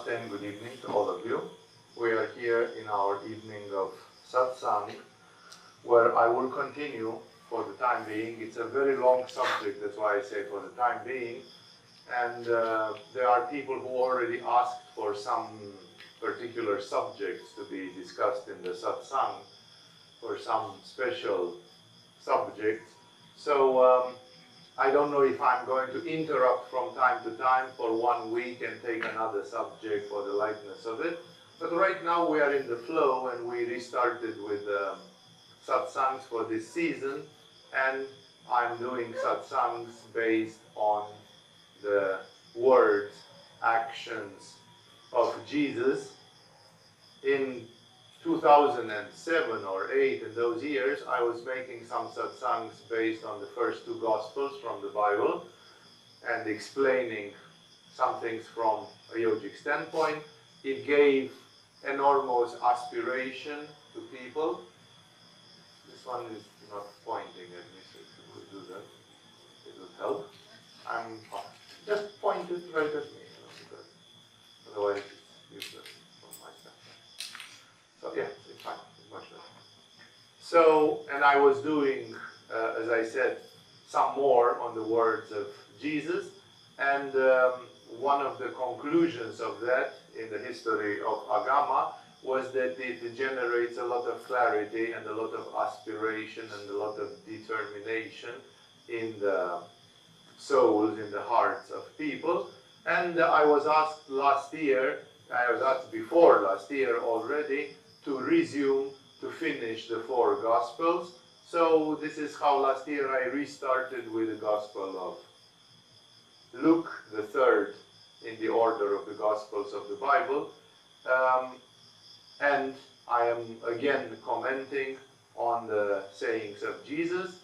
Namaste and good evening to all of you. We are here in our evening of satsang, where I will continue for the time being. It's a very long subject, that's why I say for the time being. And there are people who already asked for some particular subjects to be discussed in the satsang, for some special subjects. So I don't know if I'm going to interrupt from time to time for 1 week and take another subject for the lightness of it. But right now we are in the flow and we restarted with satsangs for this season, and I'm doing satsangs based on the words, actions of Jesus. In 2007 or 8, in those years, I was making some satsangs based on the first 2 Gospels from the Bible and explaining some things from a yogic standpoint. It gave enormous aspiration to people. This one is not pointing at me, so if you could do that, it would help. Just point it right at me, because otherwise it's useless from my standpoint. So yeah, it's fine, it's much better. So, and I was doing, as I said, some more on the words of Jesus, and one of the conclusions of that in the history of Agama was that it generates a lot of clarity and a lot of aspiration and a lot of determination in the souls, in the hearts of people. And I was asked before last year already, to resume, to finish the 4 Gospels. So this is how last year I restarted with the Gospel of Luke, the 3rd in the order of the Gospels of the Bible. And I am again commenting on the sayings of Jesus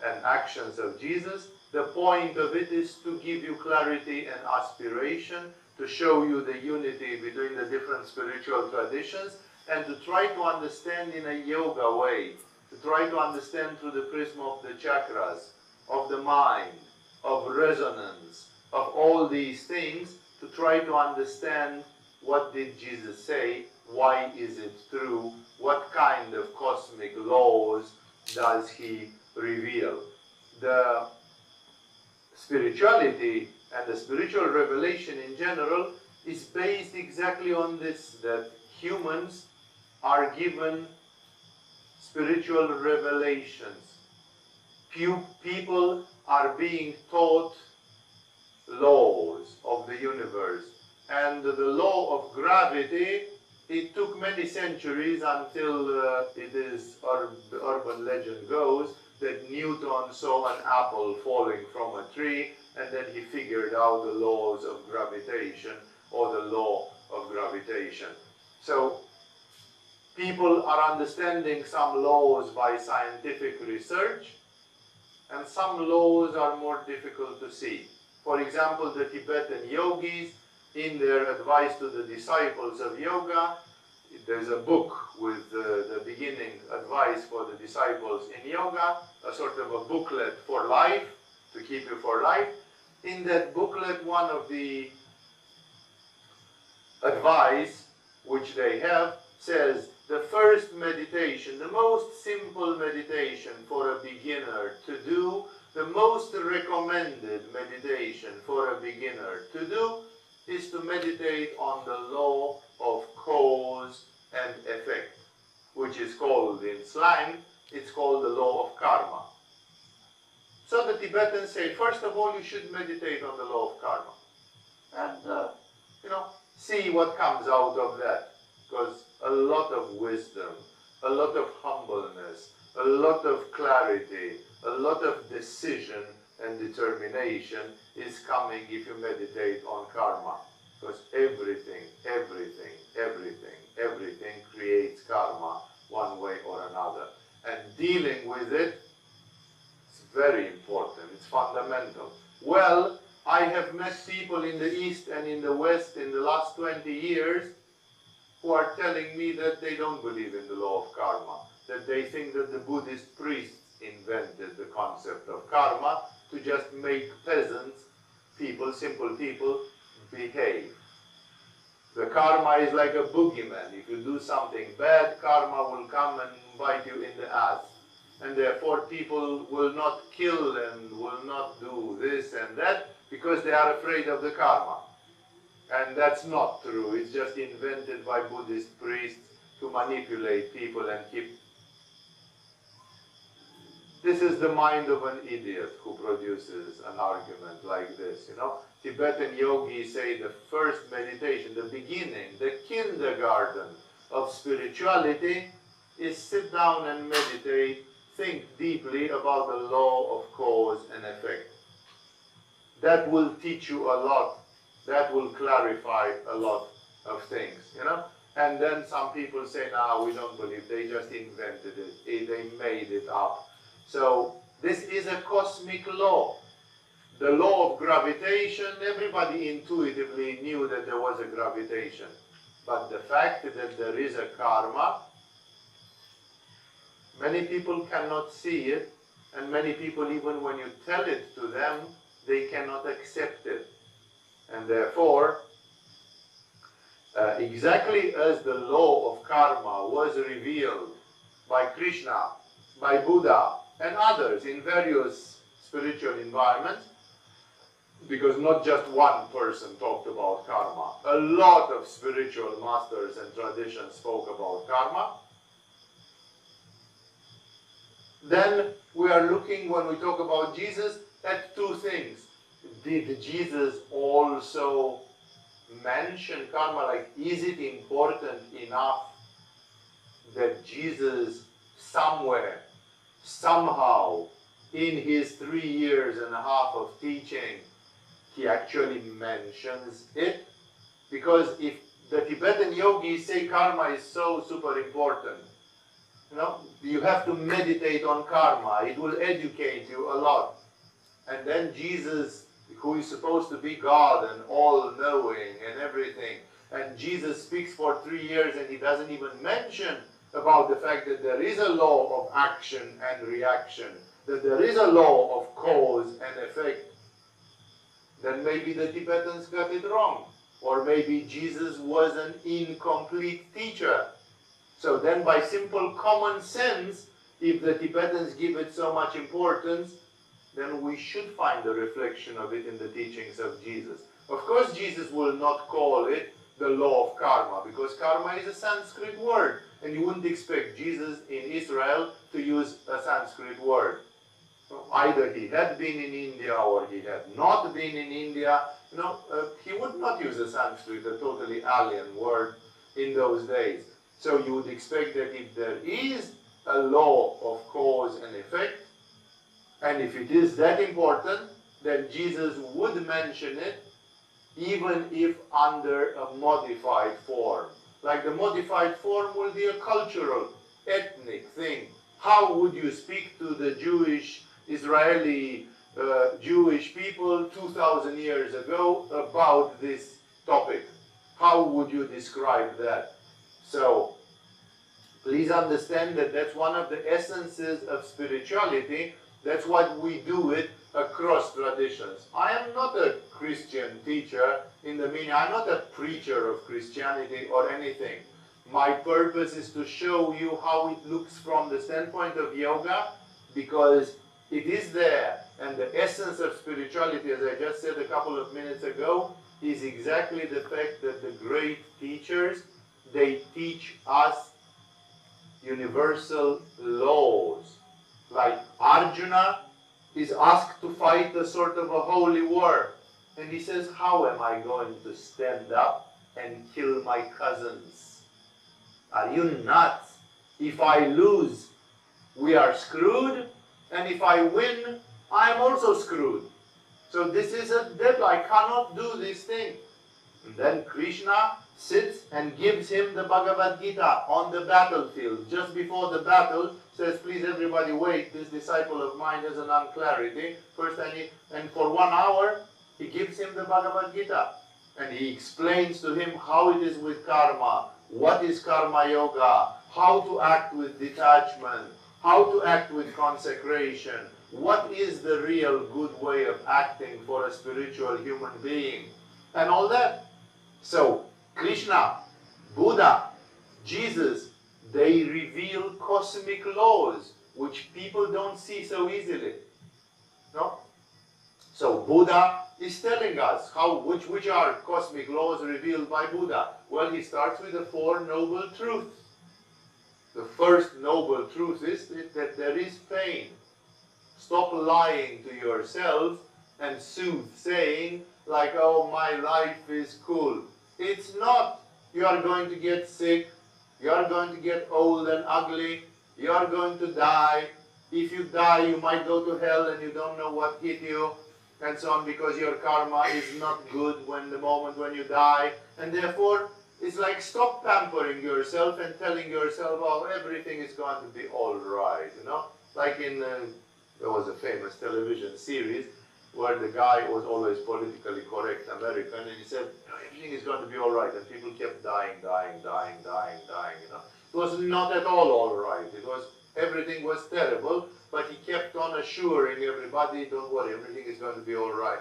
and actions of Jesus. The point of it is to give you clarity and aspiration, to show you the unity between the different spiritual traditions, and to try to understand in a yoga way, to try to understand through the prism of the chakras, of the mind, of resonance, of all these things, to try to understand what did Jesus say, why is it true, what kind of cosmic laws does he reveal. The spirituality and the spiritual revelation in general is based exactly on this, that humans are given spiritual revelations. People are being taught laws of the universe. And the law of gravity, it took many centuries until the urban legend goes, that Newton saw an apple falling from a tree, and then he figured out the laws of gravitation, or the law of gravitation. So people are understanding some laws by scientific research, and some laws are more difficult to see. For example, the Tibetan yogis, in their advice to the disciples of yoga, there's a book with the beginning advice for the disciples in yoga, a sort of a booklet for life, to keep you for life. In that booklet, one of the advice which they have says, the first meditation, the most simple meditation for a beginner to do, the most recommended meditation for a beginner to do, is to meditate on the law of cause and effect, which is called in slang, it's called the law of karma. So the Tibetans say, first of all, you should meditate on the law of karma. And, see what comes out of that. Because a lot of wisdom, a lot of humbleness, a lot of clarity, a lot of decision and determination is coming if you meditate on karma. Because everything creates karma one way or another. And dealing with it is very important, it's fundamental. Well, I have met people in the East and in the West in the last 20 years who are telling me that they don't believe in the law of karma, that they think that the Buddhist priests invented the concept of karma to just make peasants, people, simple people, behave. The karma is like a boogeyman. If you do something bad, karma will come and bite you in the ass. And therefore people will not kill and will not do this and that because they are afraid of the karma. And that's not true. It's just invented by Buddhist priests to manipulate people and keep. This is the mind of an idiot who produces an argument like this, you know. Tibetan yogis say the first meditation, the beginning, the kindergarten of spirituality is sit down and meditate, think deeply about the law of cause and effect. That will teach you a lot. That will clarify a lot of things, you know. And then some people say, no, we don't believe, they just invented it, they made it up. So this is a cosmic law. The law of gravitation, everybody intuitively knew that there was a gravitation. But the fact that there is a karma, many people cannot see it, and many people, even when you tell it to them, they cannot accept it. And therefore, exactly as the law of karma was revealed by Krishna, by Buddha, and others in various spiritual environments, because not just one person talked about karma. A lot of spiritual masters and traditions spoke about karma. Then we are looking, when we talk about Jesus, at two things. Did Jesus also mention karma? Like, is it important enough that Jesus somewhere, somehow, in his 3.5 years of teaching, he actually mentions it? Because if the Tibetan yogis say karma is so super important, you know, you have to meditate on karma. It will educate you a lot. And then Jesus, who is supposed to be God and all-knowing and everything, and Jesus speaks for 3 years and he doesn't even mention about the fact that there is a law of action and reaction, that there is a law of cause and effect, then maybe the Tibetans got it wrong. Or maybe Jesus was an incomplete teacher. So then by simple common sense, if the Tibetans give it so much importance, then we should find a reflection of it in the teachings of Jesus. Of course, Jesus will not call it the law of karma, because karma is a Sanskrit word, and you wouldn't expect Jesus in Israel to use a Sanskrit word. So either he had been in India or he had not been in India. You know, he would not use a Sanskrit, a totally alien word in those days. So you would expect that if there is a law of cause and effect, and if it is that important, then Jesus would mention it, even if under a modified form. Like the modified form will be a cultural, ethnic thing. How would you speak to the Jewish, Israeli, Jewish people 2,000 years ago about this topic? How would you describe that? So, please understand that that's one of the essences of spirituality. That's what we do it across traditions. I am not a Christian teacher in the meaning, I'm not a preacher of Christianity or anything. My purpose is to show you how it looks from the standpoint of yoga, because it is there. And the essence of spirituality, as I just said a couple of minutes ago, is exactly the fact that the great teachers, they teach us universal laws. Like Arjuna is asked to fight a sort of a holy war. And he says, how am I going to stand up and kill my cousins? Are you nuts? If I lose, we are screwed. And if I win, I am also screwed. So this is a deadline. I cannot do this thing. And then Krishna sits and gives him the Bhagavad Gita on the battlefield. Just before the battle, says, please everybody wait, this disciple of mine has an unclarity. First I need, and for 1 hour, he gives him the Bhagavad Gita. And he explains to him how it is with karma, what is karma yoga, how to act with detachment, how to act with consecration, what is the real good way of acting for a spiritual human being, and all that. So, Krishna, Buddha, Jesus, they reveal cosmic laws which people don't see so easily. No? So Buddha is telling us which are cosmic laws revealed by Buddha. Well, he starts with the Four Noble Truths. The first noble truth is that there is pain. Stop lying to yourself and soothsaying like, oh, my life is cool. It's not. You are going to get sick. You are going to get old and ugly. You are going to die. If you die, you might go to hell and you don't know what hit you, and so on, because your karma is not good the moment when you die. And therefore, it's like, stop pampering yourself and telling yourself, oh, everything is going to be all right, you know? Like there was a famous television series where the guy was always politically correct American, and he said, everything is going to be all right, and people kept dying, you know. It was not at all right. Everything was terrible, but he kept on assuring everybody, don't worry, everything is going to be all right.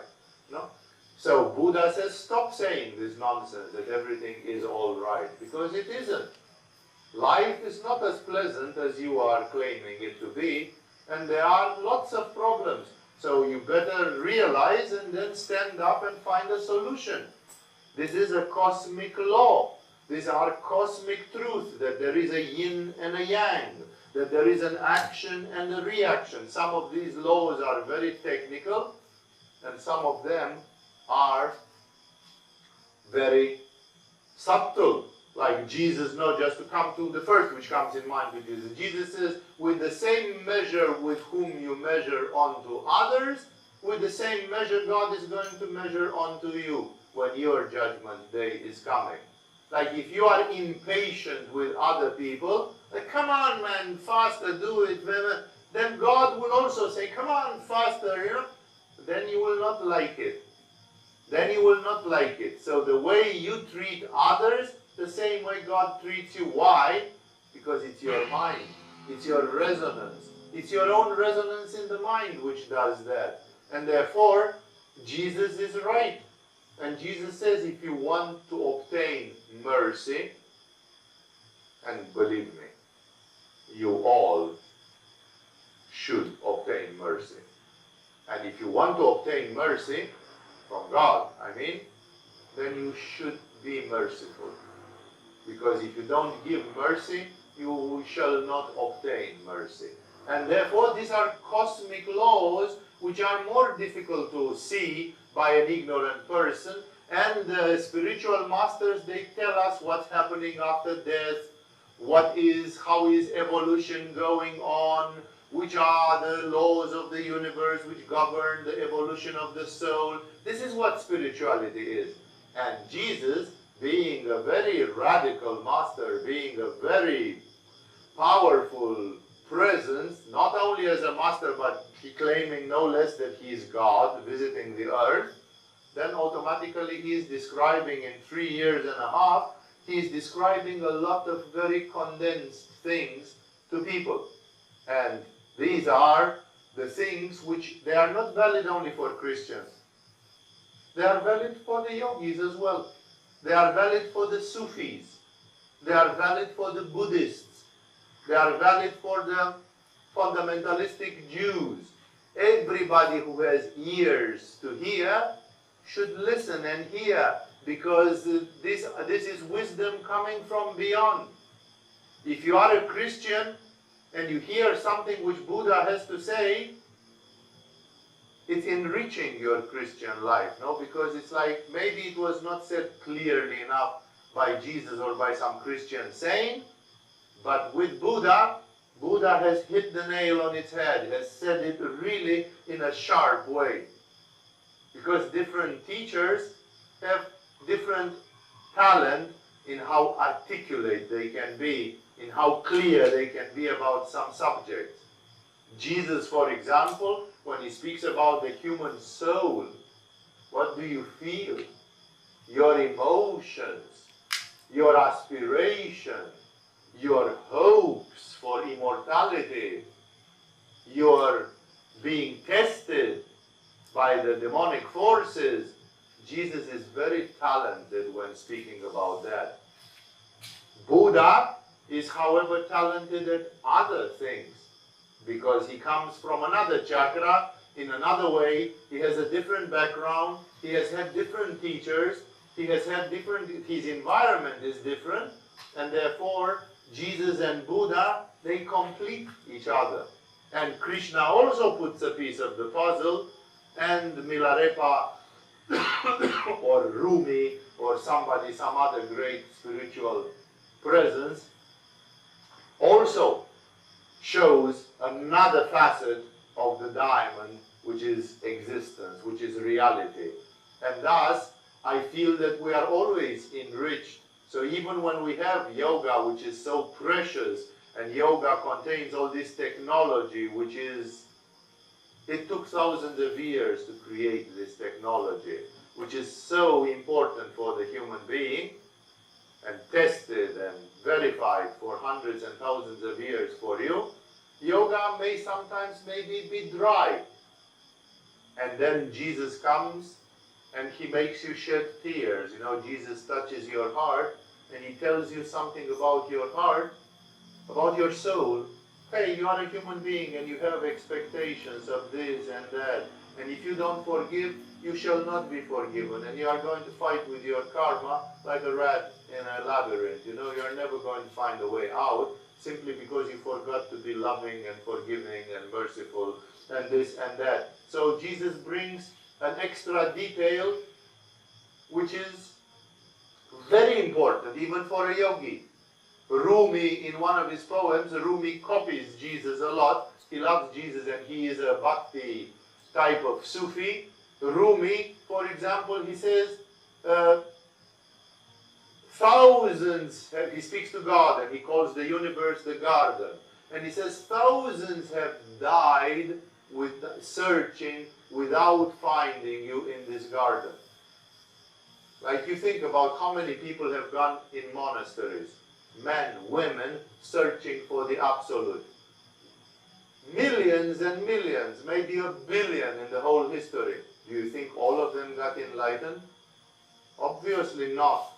You know? So Buddha says, stop saying this nonsense that everything is all right, because it isn't. Life is not as pleasant as you are claiming it to be, and there are lots of problems. So you better realize and then stand up and find a solution. This is a cosmic law. These are cosmic truths, that there is a yin and a yang, that there is an action and a reaction. Some of these laws are very technical, and some of them are very subtle. Like Jesus, just to come to the first which comes in mind with Jesus. Jesus says, with the same measure with whom you measure onto others, with the same measure God is going to measure onto you when your judgment day is coming. Like if you are impatient with other people, like, come on man, faster, do it, then God will also say, come on, faster, you know. Then you will not like it. Then you will not like it. So the way you treat others, the same way God treats you. Why? Because it's your mind. It's your resonance. It's your own resonance in the mind which does that. And therefore, Jesus is right. And Jesus says, if you want to obtain mercy, and believe me, you all should obtain mercy. And if you want to obtain mercy from God, then you should be merciful. Because if you don't give mercy, you shall not obtain mercy. And therefore, these are cosmic laws which are more difficult to see by an ignorant person. And the spiritual masters, they tell us what's happening after death, how is evolution going on, which are the laws of the universe which govern the evolution of the soul. This is what spirituality is. And Jesus, being a very radical master, being a very powerful presence, not only as a master, but he claiming no less that he is God visiting the earth, then automatically he is describing in 3 years and a half, he is describing a lot of very condensed things to people. And these are the things which, they are not valid only for Christians. They are valid for the yogis as well. They are valid for the Sufis. They are valid for the Buddhists. They are valid for the fundamentalistic Jews. Everybody who has ears to hear should listen and hear, because this is wisdom coming from beyond. If you are a Christian and you hear something which Buddha has to say, it's enriching your Christian life, no? Because it's like, maybe it was not said clearly enough by Jesus or by some Christian saint, but with Buddha, Buddha has hit the nail on its head, has said it really in a sharp way. Because different teachers have different talent in how articulate they can be, in how clear they can be about some subject. Jesus, for example, when he speaks about the human soul, what do you feel? Your emotions, your aspiration, your hopes for immortality, your being tested by the demonic forces. Jesus is very talented when speaking about that. Buddha is, however, talented at other things because he comes from another chakra, in another way. He has a different background. He has had different teachers. He has had different, his environment is different, and therefore Jesus and Buddha, they complete each other. And Krishna also puts a piece of the puzzle, and Milarepa or Rumi or somebody, some other great spiritual presence also shows another facet of the diamond, which is existence, which is reality. And thus, I feel that we are always enriched. So even when we have yoga, which is so precious, and yoga contains all this technology, which is, it took thousands of years to create this technology, which is so important for the human being, and tested and verified for hundreds and thousands of years for you. Yoga may sometimes maybe be dry. And then Jesus comes and he makes you shed tears. You know, Jesus touches your heart and he tells you something about your heart, about your soul. Hey, you are a human being and you have expectations of this and that. And if you don't forgive, you shall not be forgiven. And you are going to fight with your karma like a rat in a labyrinth. You know, you are never going to find a way out simply because you forgot to be loving and forgiving and merciful and this and that. So Jesus brings an extra detail which is very important even for a yogi. Rumi, in one of his poems, Rumi copies Jesus a lot. He loves Jesus and he is a bhakti type of Sufi. Rumi, for example, he says, thousands, he speaks to God and he calls the universe the garden. And he says, thousands have died with searching without finding you in this garden. Like you think about how many people have gone in monasteries, men, women, searching for the absolute. Millions and millions, maybe a billion in the whole history. Do you think all of them got enlightened? Obviously not.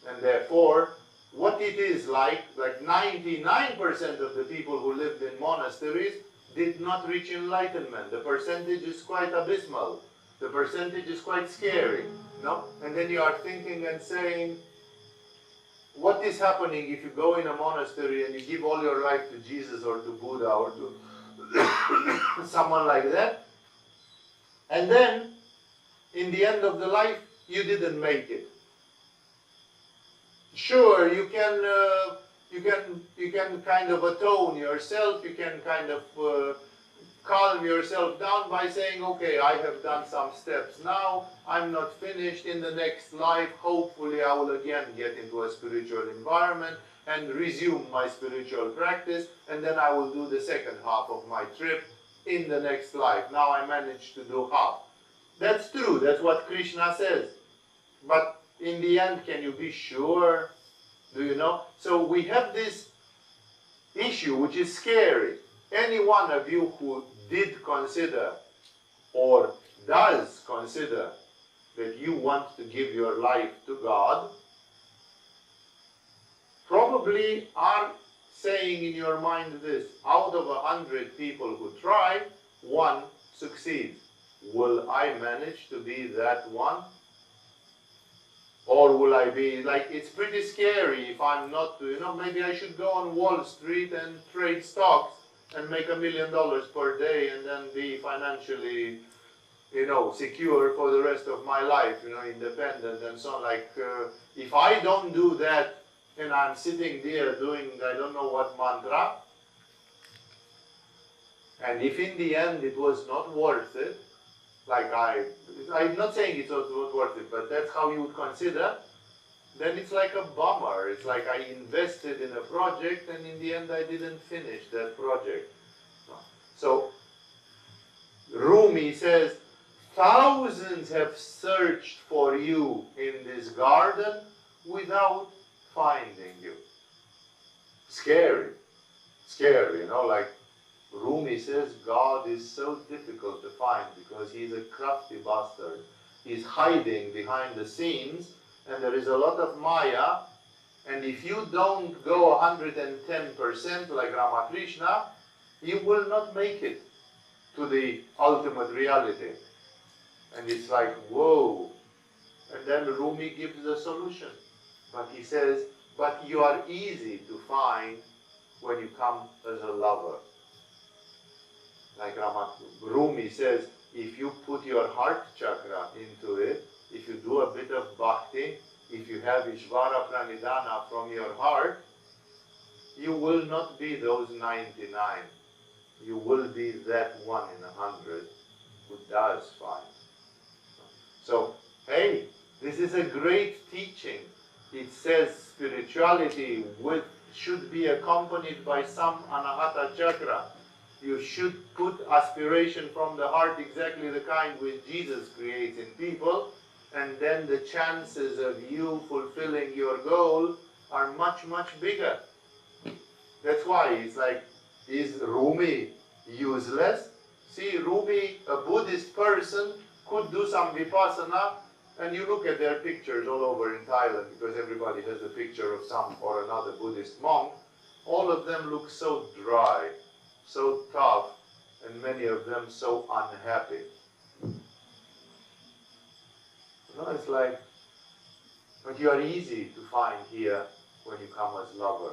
And therefore, what it is like 99% of the people who lived in monasteries did not reach enlightenment. The percentage is quite abysmal. The percentage is quite scary. No? And then you are thinking and saying, what is happening if you go in a monastery and you give all your life to Jesus or to Buddha or to someone like that, and then in the end of the life you didn't make it? Sure, you can kind of atone yourself, you can kind of calm yourself down by saying, okay, I have done some steps now, I'm not finished. In the next life, hopefully I will again get into a spiritual environment and resume my spiritual practice, and then I will do the second half of my trip in the next life. Now I managed to do half. That's true, that's what Krishna says. But in the end, can you be sure? Do you know? So we have this issue which is scary. Any one of you who did consider or does consider that you want to give your life to God, probably are saying in your mind this: out of 100 people who try, one succeeds. Will I manage to be that one? Or will I be, like, it's pretty scary if I'm not, maybe I should go on Wall Street and trade stocks and make $1 million per day and then be financially, secure for the rest of my life, independent and so on. Like, if I don't do that and I'm sitting there doing I don't know what mantra, and if in the end it was not worth it, like I'm not saying it's not worth it, but that's how you would consider, then it's like a bummer. It's like I invested in a project and in the end I didn't finish that project. So Rumi says, thousands have searched for you in this garden without finding you. Scary, like Rumi says, God is so difficult to find because he's a crafty bastard. is hiding behind the scenes, and there is a lot of Maya, and if you don't go 110% like Ramakrishna, you will not make it to the ultimate reality. And it's like, whoa. And then Rumi gives the solution. But he says, but you are easy to find when you come as a lover. Like Rumi says, if you put your heart chakra into it, if you do a bit of bhakti, if you have Ishvara Pranidhana from your heart, you will not be those 99. You will be that 1 in 100 who does find. So, hey, this is a great teaching. It says spirituality should be accompanied by some anahata chakra. You should put aspiration from the heart, exactly the kind which Jesus creates in people, and then the chances of you fulfilling your goal are much, much bigger. That's why it's like, is Rumi useless? See, Rumi, a Buddhist person, could do some vipassana, and you look at their pictures all over in Thailand, because everybody has a picture of some or another Buddhist monk. All of them look so dry, so tough, and many of them so unhappy. No, it's like, but you are easy to find here when you come as lover.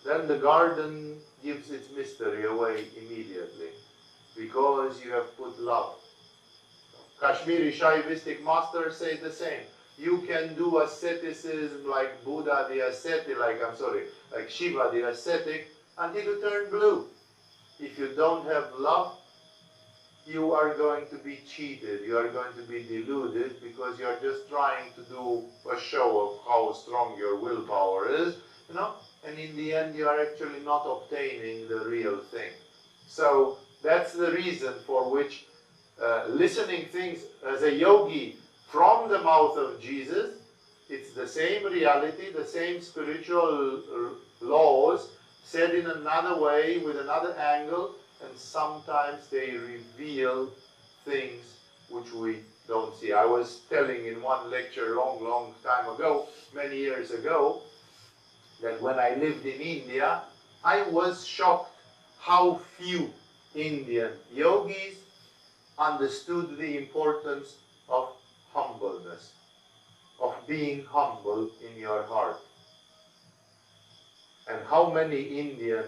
Then the garden gives its mystery away immediately, because you have put love. Kashmiri Shaivistic masters say the same. You can do asceticism like Buddha the ascetic, like Shiva the ascetic, until you turn blue. If you don't have love, you are going to be cheated, you are going to be deluded, because you are just trying to do a show of how strong your willpower is, and in the end you are actually not obtaining the real thing. So that's the reason for which listening things as a yogi from the mouth of Jesus, it's the same reality, the same spiritual laws, said in another way, with another angle, and sometimes they reveal things which we don't see. I was telling in one lecture long time ago, many years ago, that when I lived in India, I was shocked how few Indian yogis understood the importance of humbleness, of being humble in your heart. And how many Indian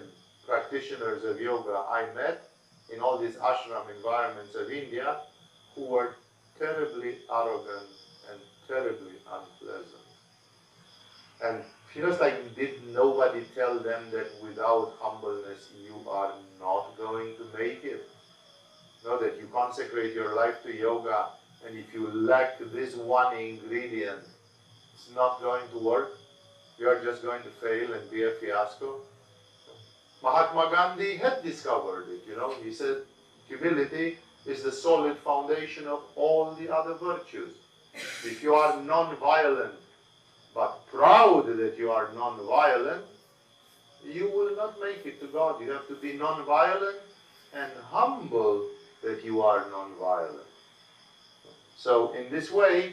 practitioners of yoga I met in all these ashram environments of India who were terribly arrogant and terribly unpleasant. And it's like, did nobody tell them that without humbleness you are not going to make it? Know that you consecrate your life to yoga, and if you lack this one ingredient, it's not going to work. You are just going to fail and be a fiasco. Mahatma Gandhi had discovered it, He said, humility is the solid foundation of all the other virtues. If you are non-violent, but proud that you are non-violent, you will not make it to God. You have to be non-violent and humble that you are non-violent. So in this way,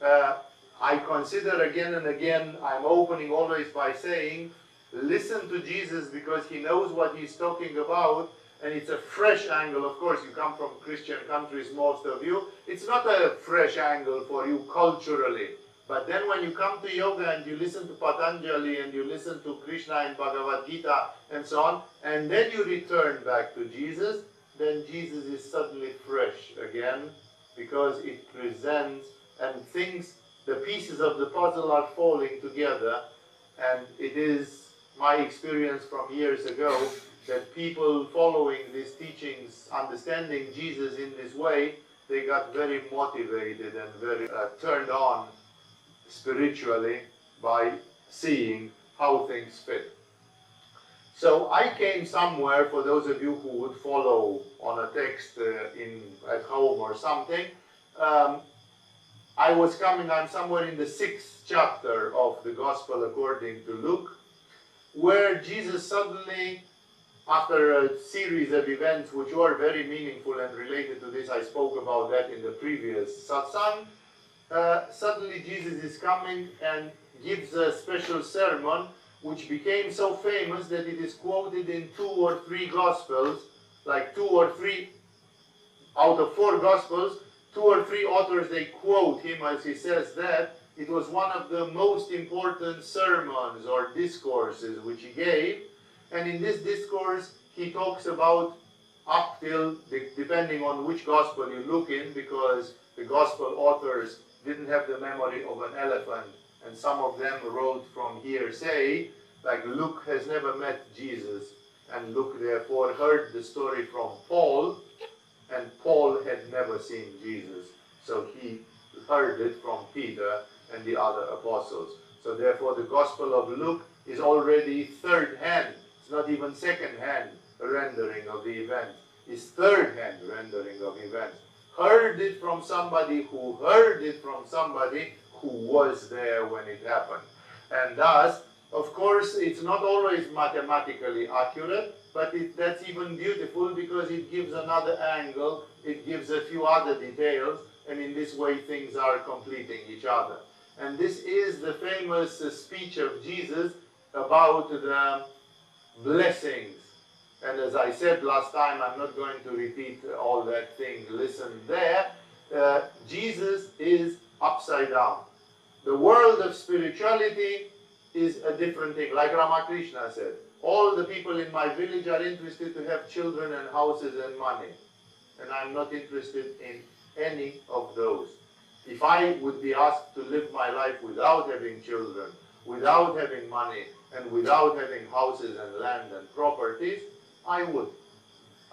I consider again and again, I'm opening always by saying, listen to Jesus, because he knows what he's talking about, and it's a fresh angle. Of course, you come from Christian countries, most of you. It's not a fresh angle for you culturally. But then when you come to yoga and you listen to Patanjali and you listen to Krishna and Bhagavad Gita and so on, and then you return back to Jesus, then Jesus is suddenly fresh again, because it presents, and things, the pieces of the puzzle are falling together. And it is my experience from years ago that people following these teachings, understanding Jesus in this way, they got very motivated and very turned on spiritually by seeing how things fit. So I came somewhere, for those of you who would follow on a text at home or something, I'm somewhere in the 6th chapter of the Gospel according to Luke, where Jesus suddenly, after a series of events which were very meaningful and related to this, I spoke about that in the previous satsang, suddenly Jesus is coming and gives a special sermon which became so famous that it is quoted in 2 or 3 Gospels, like 2 or 3 out of 4 Gospels, 2 or 3 authors, they quote him as he says that. It was one of the most important sermons or discourses which he gave. And in this discourse, he talks about up till, depending on which Gospel you look in, because the Gospel authors didn't have the memory of an elephant, and some of them wrote from hearsay, like Luke has never met Jesus, and Luke therefore heard the story from Paul, and Paul had never seen Jesus. So he heard it from Peter and the other apostles. So therefore the Gospel of Luke is already third-hand. It's not even second-hand rendering of the event. It's third-hand rendering of events. Heard it from somebody who heard it from somebody who was there when it happened. And thus, of course, it's not always mathematically accurate, but that's even beautiful because it gives another angle, it gives a few other details, and in this way things are completing each other. And this is the famous speech of Jesus about the blessings. And as I said last time, I'm not going to repeat all that thing. Listen there. Jesus is upside down. The world of spirituality is a different thing. Like Ramakrishna said, all the people in my village are interested to have children and houses and money. And I'm not interested in any of those. If I would be asked to live my life without having children, without having money, and without having houses and land and properties, I would.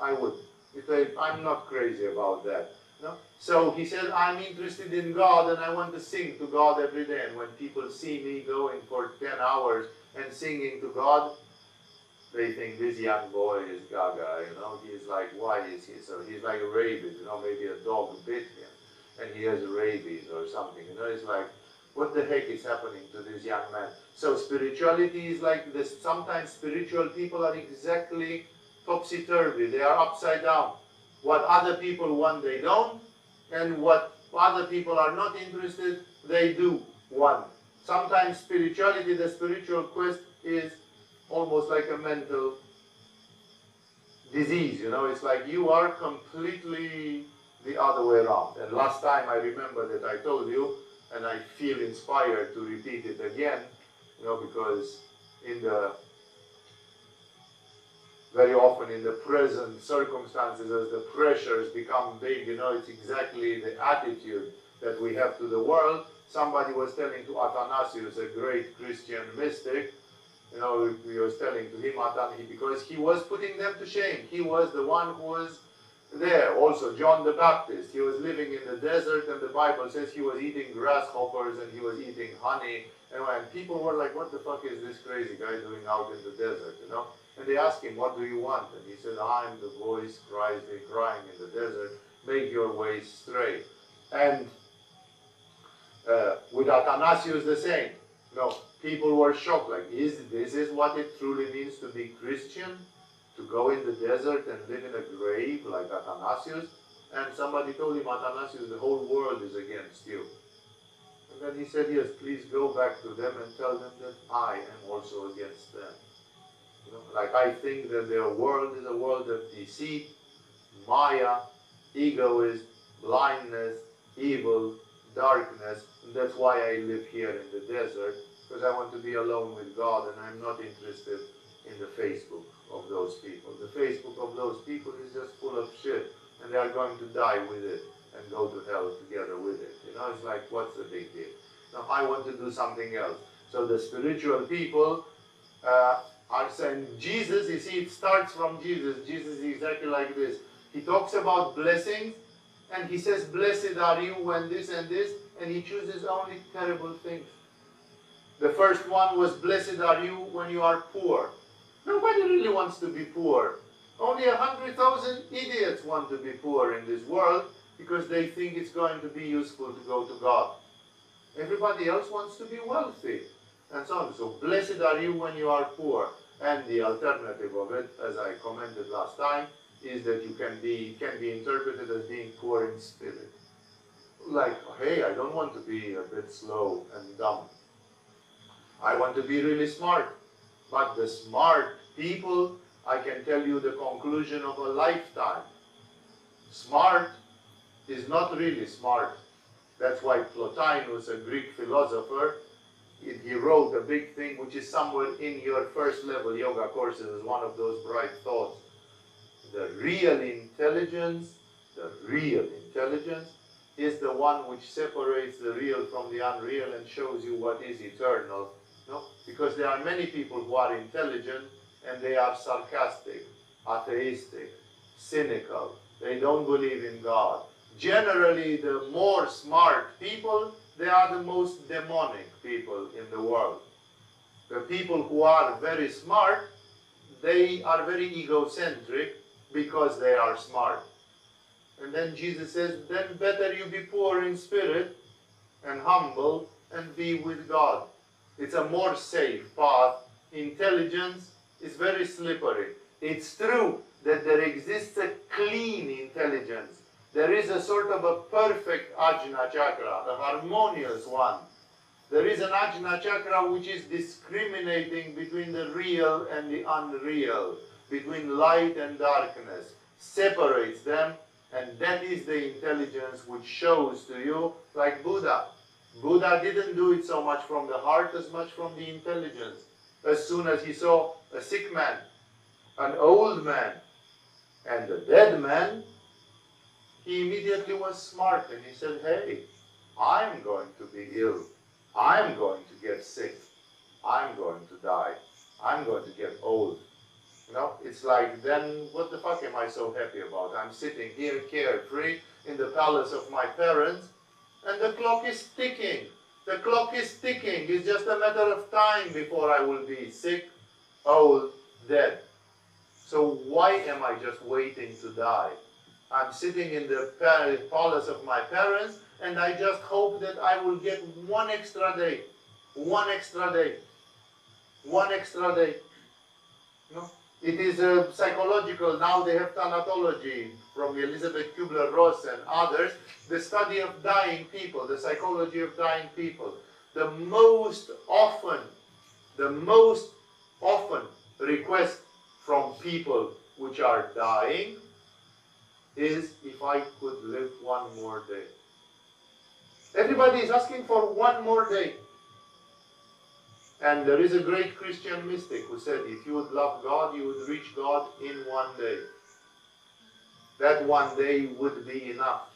I would. Because I'm not crazy about that. No? So he said, I'm interested in God and I want to sing to God every day. And when people see me going for 10 hours and singing to God, they think this young boy is gaga, you know. He's like, why is he so? He's like a rabies, you know, maybe a dog bit him and he has rabies or something. You know, it's like, what the heck is happening to this young man? So spirituality is like this. Sometimes spiritual people are exactly topsy-turvy. They are upside down. What other people want, they don't. And what other people are not interested, they do want. Sometimes spirituality, the spiritual quest is almost like a mental disease. You know, it's like you are completely the other way around. And last time I remember that I told you, and I feel inspired to repeat it again, you know, because very often in the present circumstances, as the pressures become big, you know, it's exactly the attitude that we have to the world. Somebody was telling to Athanasius, a great Christian mystic, you know, he was telling to him, because he was putting them to shame. He was the one who was there. Also, John the Baptist, he was living in the desert, and the Bible says he was eating grasshoppers and he was eating honey. And people were like, what the fuck is this crazy guy doing out in the desert, you know? And they asked him, what do you want? And he said, I'm the voice crying in the desert, make your way straight. And with Athanasius the same. No, people were shocked, like, this is what it truly means to be Christian? To go in the desert and live in a grave like Athanasius? And somebody told him, Athanasius, the whole world is against you. And then he said, yes, please go back to them and tell them that I am also against them. You know, like I think that their world is a world of deceit, maya, egoism, blindness, evil, darkness. And that's why I live here in the desert, because I want to be alone with God and I'm not interested in the Facebook of those people. The Facebook of those people is just full of shit and they are going to die with it and go to hell together with it. You know, it's like, what's the big deal? Now, I want to do something else. So the spiritual people are saying, Jesus, you see, it starts from Jesus. Jesus is exactly like this. He talks about blessings, and he says, blessed are you when this and this, and he chooses only terrible things. The first one was, blessed are you when you are poor. Nobody really wants to be poor. Only 100,000 idiots want to be poor in this world because they think it's going to be useful to go to God. Everybody else wants to be wealthy, and so on. So, blessed are you when you are poor. And the alternative of it, as I commented last time, is that you can be interpreted as being poor in spirit. like, hey, I don't want to be a bit slow and dumb. I want to be really smart. But the smart people, I can tell you the conclusion of a lifetime. Smart is not really smart. That's why Plotinus, a Greek philosopher, he wrote a big thing which is somewhere in your first level yoga courses as one of those bright thoughts. The real intelligence is the one which separates the real from the unreal and shows you what is eternal. No? Because there are many people who are intelligent and they are sarcastic, atheistic, cynical. They don't believe in God. Generally, the more smart people, they are the most demonic people in the world. The people who are very smart, they are very egocentric because they are smart. And then Jesus says, then better you be poor in spirit and humble and be with God. It's a more safe path. Intelligence is very slippery. It's true that there exists a clean intelligence. There is a sort of a perfect ajna chakra, a harmonious one. There is an ajna chakra which is discriminating between the real and the unreal, between light and darkness, separates them, and that is the intelligence which shows to you, like Buddha. Buddha didn't do it so much from the heart as much from the intelligence. As soon as he saw a sick man, an old man, and a dead man, he immediately was smart and he said, hey, I'm going to be ill. I'm going to get sick. I'm going to die. I'm going to get old. You know, it's like, then what the fuck am I so happy about? I'm sitting here carefree in the palace of my parents, and the clock is ticking. The clock is ticking. It's just a matter of time before I will be sick, old, dead. So why am I just waiting to die? I'm sitting in the palace of my parents, and I just hope that I will get one extra day. One extra day. One extra day. No? It is psychological. Now they have thanatology from Elizabeth Kubler-Ross and others. The study of dying people, the psychology of dying people. The most often request from people which are dying is, if I could live one more day. Everybody is asking for one more day. And there is a great Christian mystic who said, if you would love God, you would reach God in one day. That one day would be enough.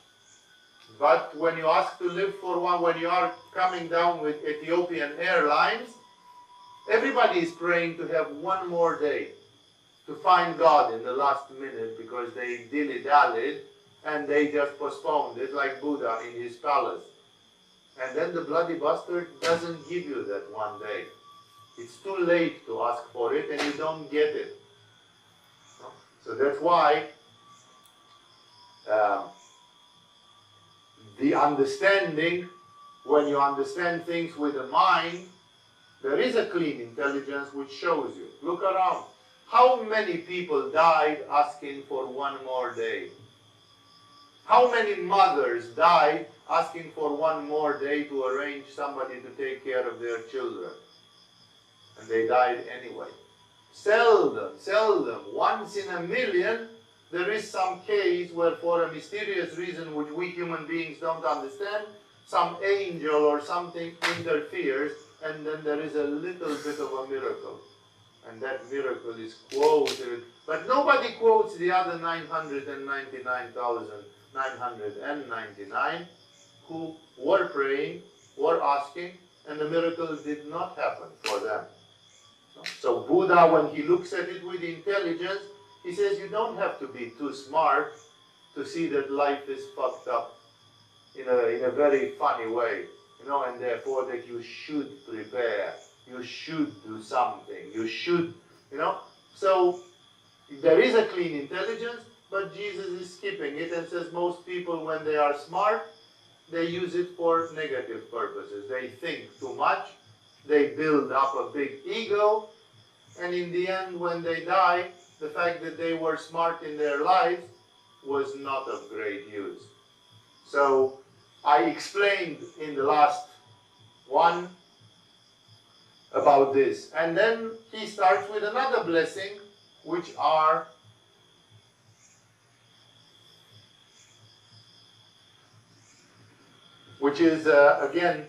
But when you ask to live for one, when you are coming down with Ethiopian Airlines, everybody is praying to have one more day, to find God in the last minute, because they dilly-dallied and they just postponed it, like Buddha in his palace. And then the bloody bastard doesn't give you that one day. It's too late to ask for it and you don't get it. So that's why the understanding, when you understand things with the mind, there is a clean intelligence which shows you. Look around. How many people died asking for one more day? How many mothers died asking for one more day to arrange somebody to take care of their children? And they died anyway. Seldom, once in a million, there is some case where, for a mysterious reason which we human beings don't understand, some angel or something interferes, and then there is a little bit of a miracle. And that miracle is quoted, but nobody quotes the other 999,999 who were praying, were asking, and the miracle did not happen for them. So Buddha, when he looks at it with intelligence, he says you don't have to be too smart to see that life is fucked up in a very funny way, you know, and therefore that you should prepare, you should do something, you should, you know. So there is a clean intelligence, but Jesus is skipping it and says most people, when they are smart, they use it for negative purposes. They think too much, they build up a big ego, and in the end, when they die, the fact that they were smart in their lives was not of great use. So I explained in the last one about this. And then he starts with another blessing, which is again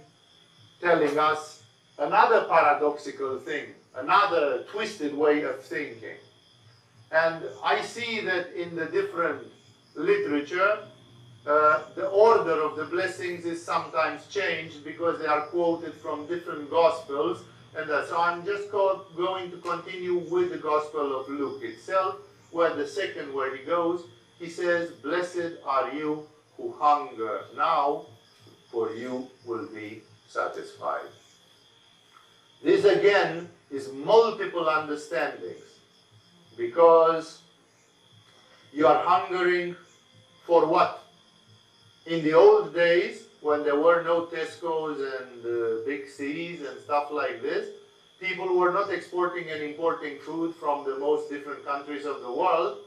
telling us another paradoxical thing, another twisted way of thinking. And I see that in the different literature, the order of the blessings is sometimes changed because they are quoted from different Gospels. And so I'm just going to continue with the Gospel of Luke itself, where the second where he goes, he says, "Blessed are you who hunger now, for you will be satisfied." This again is multiple understandings, because you are hungering for what? In the old days, when there were no Tesco's and big C's and stuff like this, people were not exporting and importing food from the most different countries of the world,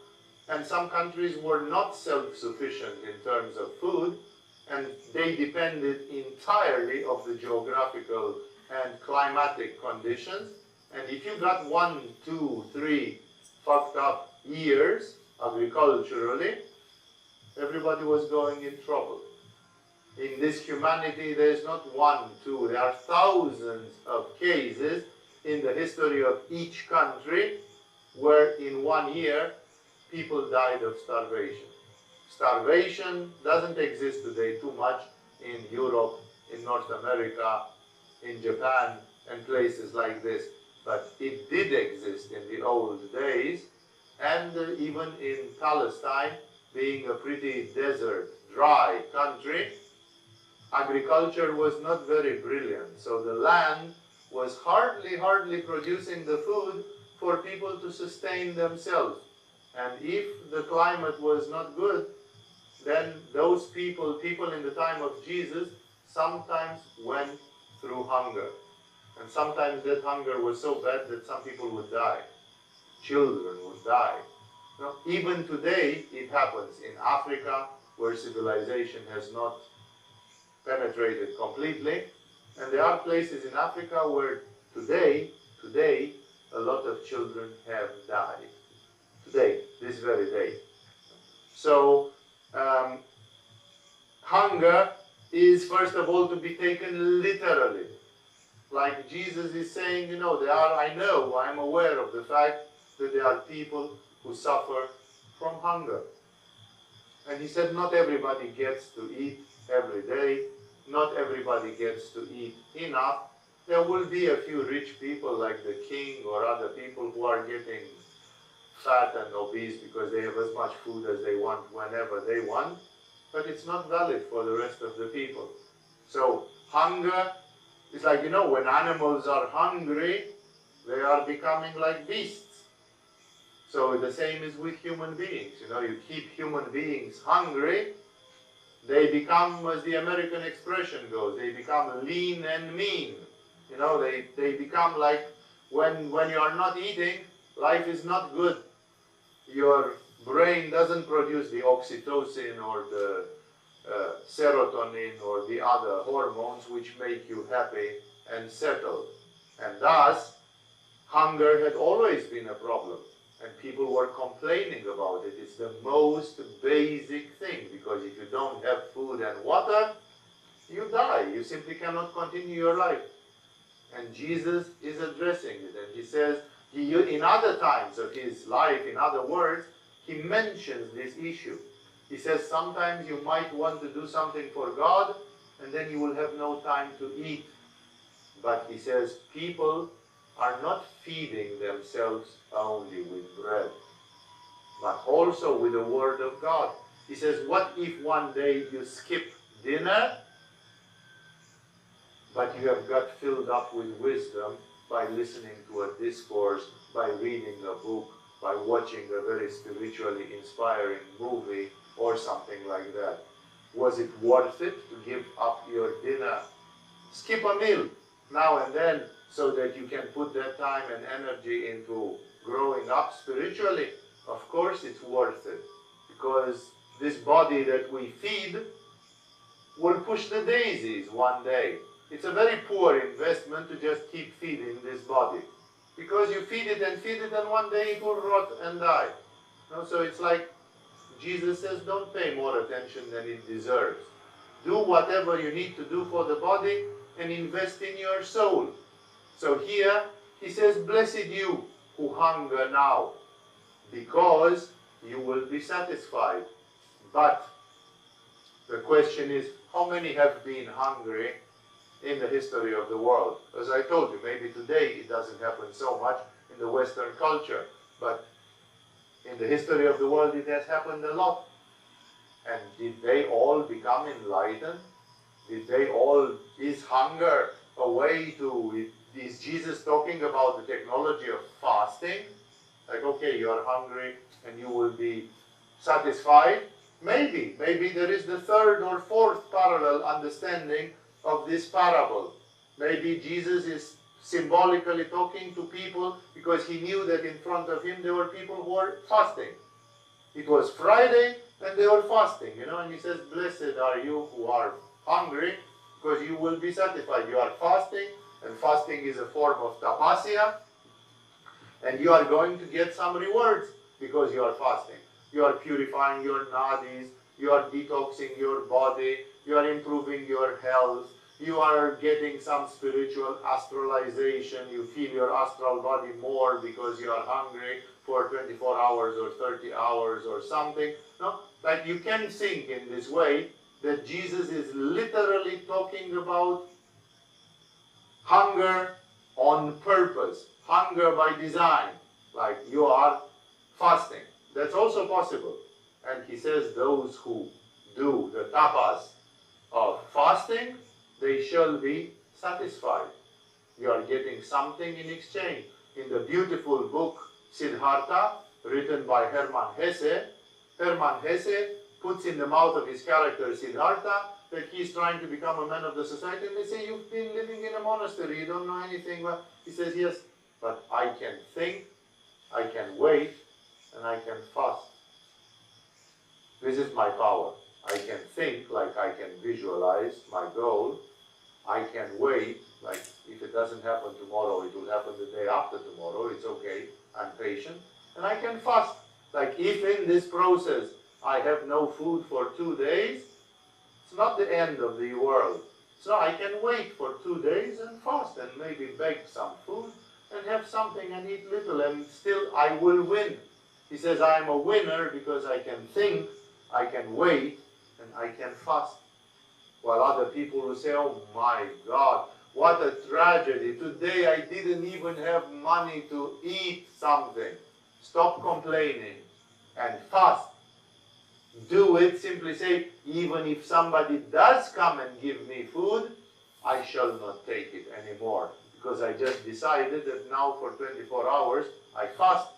and some countries were not self-sufficient in terms of food, and they depended entirely of the geographical and climatic conditions. And if you got 1, 2, 3 fucked up years agriculturally, everybody was going in trouble. In this humanity, there is not 1, 2, there are thousands of cases in the history of each country where in 1 year people died of starvation. Starvation doesn't exist today too much in Europe, in North America, in Japan, and places like this. But it did exist in the old days, and even in Palestine, being a pretty desert, dry country, agriculture was not very brilliant. So the land was hardly producing the food for people to sustain themselves. And if the climate was not good, then those people in the time of Jesus, sometimes went through hunger. And sometimes that hunger was so bad that some people would die. Children would die. Now, even today, it happens in Africa, where civilization has not penetrated completely. And there are places in Africa where today, a lot of children have died. Today, this very day. So, hunger is first of all to be taken literally. Like Jesus is saying, you know, I'm aware of the fact that there are people who suffer from hunger. And he said not everybody gets to eat every day, not everybody gets to eat enough. There will be a few rich people like the king or other people who are getting fat and obese because they have as much food as they want whenever they want, but it's not valid for the rest of the people. So hunger is like, you know, when animals are hungry, they are becoming like beasts. So the same is with human beings. You know, you keep human beings hungry, they become, as the American expression goes, they become lean and mean. You know, they become like, when you are not eating, life is not good. Your brain doesn't produce the oxytocin or the serotonin or the other hormones which make you happy and settled. And thus, hunger had always been a problem. And people were complaining about it. It's the most basic thing, because if you don't have food and water, you die. You simply cannot continue your life. And Jesus is addressing it. And he says, in other times of his life, in other words, he mentions this issue. He says sometimes you might want to do something for God, and then you will have no time to eat. But he says people are not feeding themselves only with bread, but also with the Word of God. He says, what if one day you skip dinner, but you have got filled up with wisdom by listening to a discourse, by reading a book, by watching a very spiritually inspiring movie or something like that? Was it worth it to give up your dinner? Skip a meal now and then so that you can put that time and energy into growing up spiritually. Of course it's worth it, because this body that we feed will push the daisies one day. It's a very poor investment to just keep feeding this body. Because you feed it, and one day it will rot and die. So it's like Jesus says, don't pay more attention than it deserves. Do whatever you need to do for the body and invest in your soul. So here he says, blessed you who hunger now, because you will be satisfied. But the question is, how many have been hungry in the history of the world? As I told you, maybe today it doesn't happen so much in the Western culture, but in the history of the world it has happened a lot. And did they all become enlightened? Did they all, is hunger a way to, is Jesus talking about the technology of fasting? Like, okay, you are hungry and you will be satisfied? Maybe there is the third or fourth parallel understanding of this parable. Maybe Jesus is symbolically talking to people because he knew that in front of him there were people who were fasting. It was Friday and they were fasting, and he says, blessed are you who are hungry, because you will be satisfied. You are fasting, and fasting is a form of tapasya, and you are going to get some rewards because you are fasting. You are purifying your nadis, you are detoxing your body, you are improving your health, you are getting some spiritual astralization, you feel your astral body more because you are hungry for 24 hours or 30 hours or something. No? Like you can think in this way that Jesus is literally talking about hunger on purpose, hunger by design, like you are fasting. That's also possible. And he says those who do the tapas of fasting, they shall be satisfied. You are getting something in exchange. In the beautiful book Siddhartha, written by Hermann Hesse puts in the mouth of his character Siddhartha that he's trying to become a man of the society, and they say, you've been living in a monastery, you don't know anything. Well, he says, yes, but I can think, I can wait, and I can fast. This is my power. I can think, like I can visualize my goal. I can wait, like if it doesn't happen tomorrow, it will happen the day after tomorrow. It's okay, I'm patient. And I can fast. Like if in this process I have no food for 2 days, it's not the end of the world. So I can wait for 2 days and fast and maybe bake some food and have something and eat little, and still I will win. He says I am a winner because I can think, I can wait, and I can fast. While other people will say, oh my God, what a tragedy. Today I didn't even have money to eat something. Stop complaining and fast. Do it. Simply say, even if somebody does come and give me food, I shall not take it anymore. Because I just decided that now for 24 hours I fast.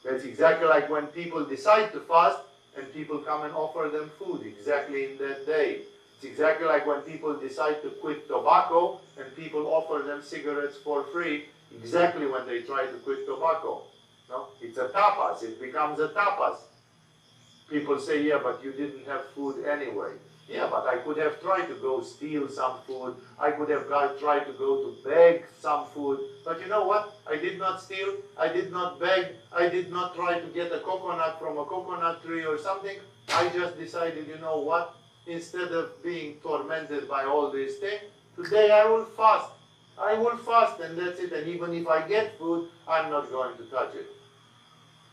That's exactly like when people decide to fast and people come and offer them food exactly in that day. It's exactly like when people decide to quit tobacco and people offer them cigarettes for free exactly when they try to quit tobacco. No? It's a tapas. It becomes a tapas. People say, yeah, but you didn't have food anyway. Yeah, but I could have tried to go steal some food. I could have tried to go to beg some food. But you know what? I did not steal. I did not beg. I did not try to get a coconut from a coconut tree or something. I just decided, you know what? Instead of being tormented by all these things, today I will fast. I will fast, and that's it. And even if I get food, I'm not going to touch it.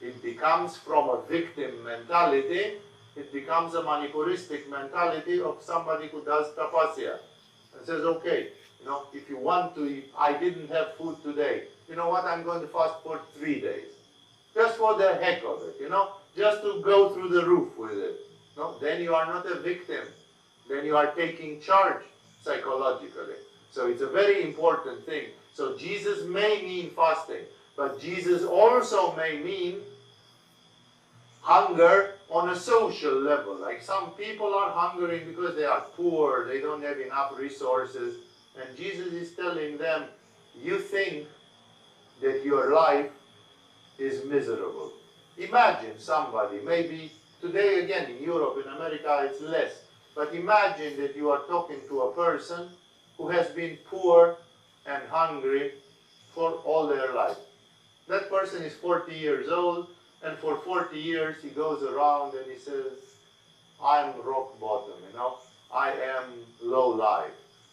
It becomes from a victim mentality, it becomes a manipuristic mentality of somebody who does tapasya. And says, okay, if you want to, I didn't have food today. You know what, I'm going to fast for 3 days. Just for the heck of it, just to go through the roof with it. No? Then you are not a victim. Then you are taking charge psychologically. So it's a very important thing. So Jesus may mean fasting, but Jesus also may mean hunger on a social level. Like some people are hungering because they are poor, they don't have enough resources. And Jesus is telling them, you think that your life is miserable. Imagine somebody, maybe today again in Europe, in America it's less. But imagine that you are talking to a person who has been poor and hungry for all their life. That person is 40 years old, and for 40 years he goes around and he says, I'm rock bottom, you know, I am low life.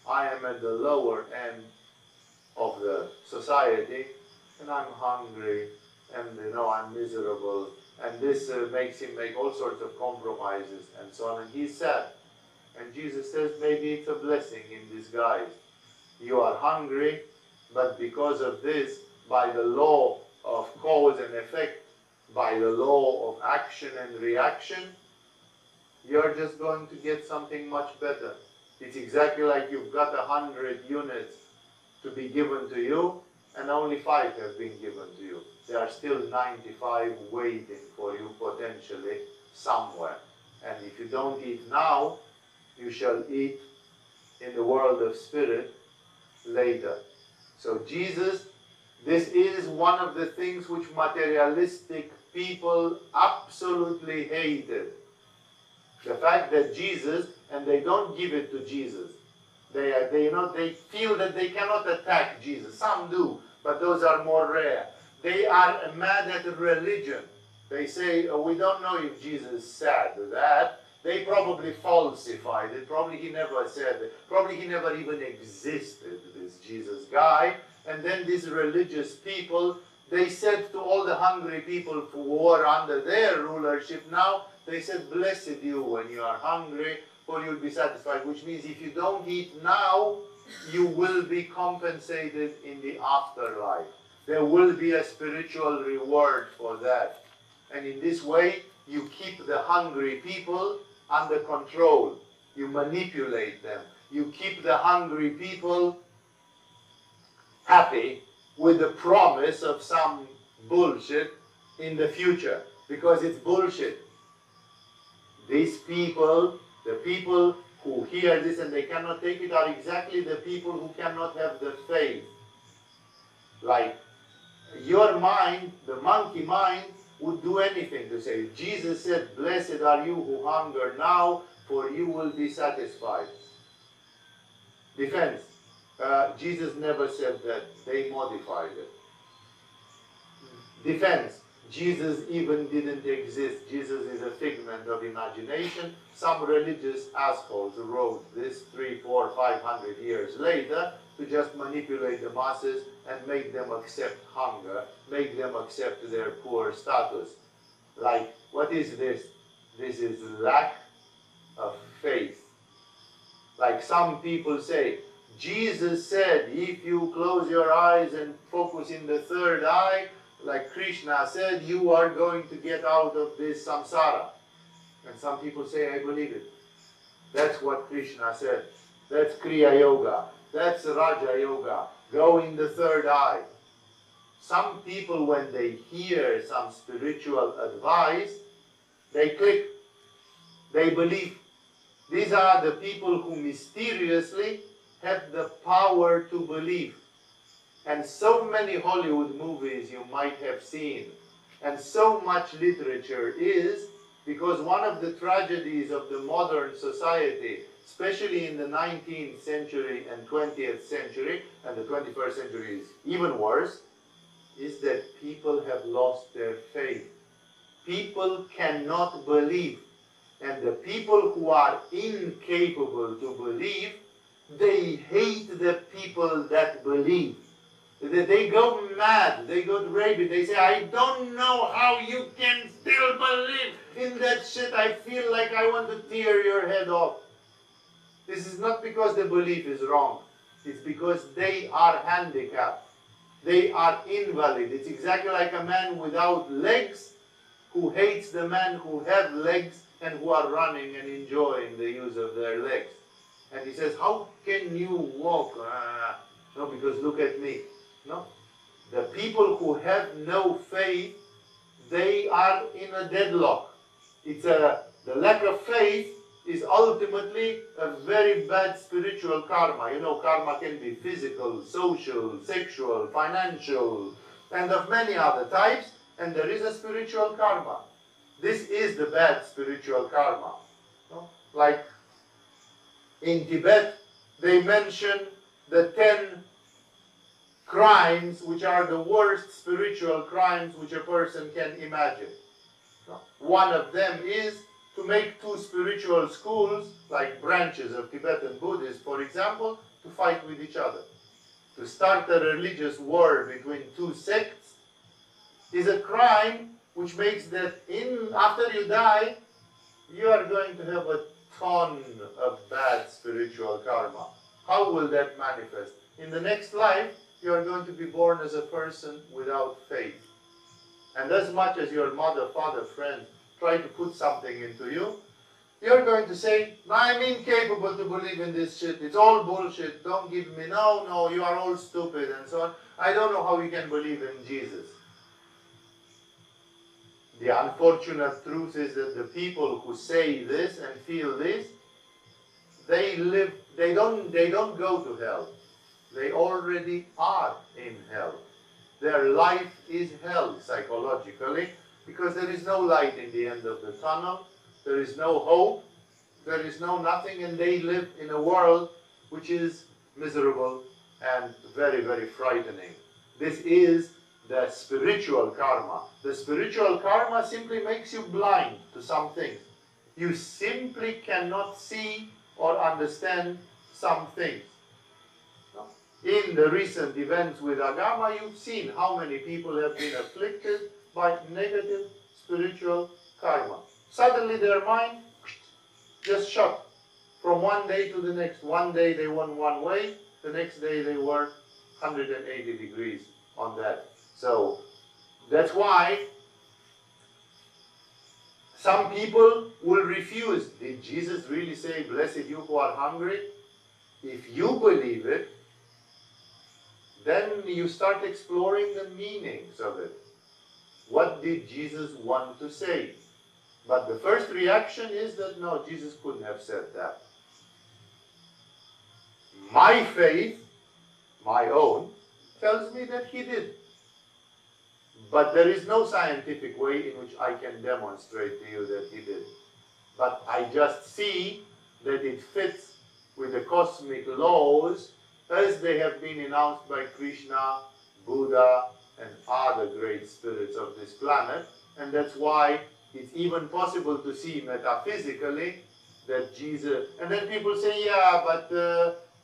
I am at the lower end of the society, and I'm hungry, and you know, I'm miserable, and this makes him make all sorts of compromises and so on, and he's sad. And Jesus says, maybe it's a blessing in disguise. You are hungry, but because of this, by the law of cause and effect, by the law of action and reaction, you're just going to get something much better. It's exactly like you've got 100 units to be given to you, and only 5 have been given to you. There are still 95 waiting for you potentially somewhere. And if you don't eat now, you shall eat in the world of spirit later. So Jesus, this is one of the things which materialistic people absolutely hated. The fact that Jesus, and they don't give it to Jesus. They feel that they cannot attack Jesus. Some do, but those are more rare. They are mad at religion. They say, oh, we don't know if Jesus said that. They probably falsified it. Probably he never said it. Probably he never even existed, this Jesus guy. And then these religious people, they said to all the hungry people who were under their rulership now, they said, blessed you when you are hungry, for you'll be satisfied. Which means if you don't eat now, you will be compensated in the afterlife. There will be a spiritual reward for that. And in this way, you keep the hungry people under control. You manipulate them. You keep the hungry people happy with the promise of some bullshit in the future, because it's bullshit. These people, the people who hear this and they cannot take it, are exactly the people who cannot have the faith. Like your mind, the monkey mind, would do anything to say, Jesus said, blessed are you who hunger now, for you will be satisfied. Defense. Jesus never said that. They modified it. Defense. Jesus even didn't exist. Jesus is a figment of imagination. Some religious assholes wrote this 300, 400, 500 years later to just manipulate the masses and make them accept hunger, make them accept their poor status. Like, what is this? This is lack of faith. Like some people say, Jesus said, if you close your eyes and focus in the third eye, like Krishna said, you are going to get out of this samsara. And some people say, I believe it. That's what Krishna said. That's Kriya Yoga. That's Raja Yoga. Go in the third eye. Some people, when they hear some spiritual advice, they click. They believe. These are the people who mysteriously have the power to believe. And so many Hollywood movies you might have seen, and so much literature is because one of the tragedies of the modern society, especially in the 19th century and 20th century, and the 21st century is even worse, is that people have lost their faith. People cannot believe. And the people who are incapable to believe, they hate the people that believe. They go mad, they go rabid, they say, I don't know how you can still believe in that shit, I feel like I want to tear your head off. This is not because the belief is wrong, it's because they are handicapped, they are invalid. It's exactly like a man without legs who hates the man who have legs and who are running and enjoying the use of their legs. And he says, how can you walk? No, because look at me. No. The people who have no faith, they are in a deadlock. The lack of faith is ultimately a very bad spiritual karma. You know, karma can be physical, social, sexual, financial, and of many other types, and there is a spiritual karma. This is the bad spiritual karma. No? Like In Tibet, they mention the 10 crimes which are the worst spiritual crimes which a person can imagine. One of them is to make two spiritual schools, like branches of Tibetan Buddhism, for example, to fight with each other. To start a religious war between two sects is a crime which makes that after you die, you are going to have a ton of bad spiritual karma. How will that manifest? In the next life, you are going to be born as a person without faith. And as much as your mother, father, friend try to put something into you, you're going to say, I'm incapable to believe in this shit. It's all bullshit. Don't give me, no, you are all stupid and so on. I don't know how we can believe in Jesus. The unfortunate truth is that the people who say this and feel this, they don't go to hell. They already are in hell. Their life is hell psychologically, because there is no light in the end of the tunnel, there is no hope, there is no nothing, and they live in a world which is miserable and very, very frightening. This is the spiritual karma. The spiritual karma simply makes you blind to some things. You simply cannot see or understand some things. In the recent events with Agama, you've seen how many people have been afflicted by negative spiritual karma. Suddenly their mind just shut from one day to the next. One day they went one way, the next day they were 180 degrees on that. So that's why some people will refuse. Did Jesus really say, blessed you who are hungry? If you believe it, then you start exploring the meanings of it. What did Jesus want to say? But the first reaction is that no, Jesus couldn't have said that. My faith, my own, tells me that he did. But there is no scientific way in which I can demonstrate to you that he did. But I just see that it fits with the cosmic laws as they have been announced by Krishna, Buddha, and other great spirits of this planet. And that's why it's even possible to see metaphysically that Jesus... And then people say, yeah, but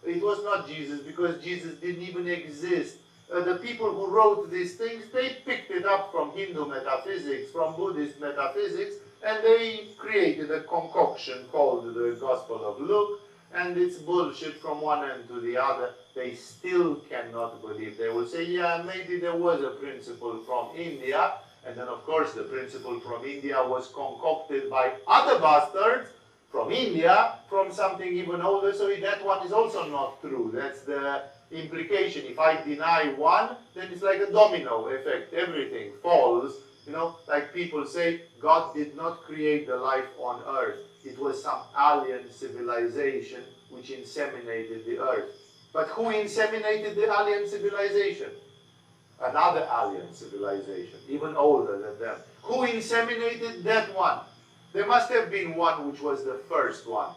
it was not Jesus, because Jesus didn't even exist. The people who wrote these things, they picked it up from Hindu metaphysics, from Buddhist metaphysics, and they created a concoction called the Gospel of Luke, and it's bullshit from one end to the other. They still cannot believe. They will say, yeah, maybe there was a principle from India, and then of course the principle from India was concocted by other bastards from India, from something even older, so that one is also not true. That's the implication. If I deny one, then it's like a domino effect. Everything falls. You know, like people say, God did not create the life on earth. It was some alien civilization which inseminated the earth. But who inseminated the alien civilization? Another alien civilization, even older than them. Who inseminated that one? There must have been one which was the first one.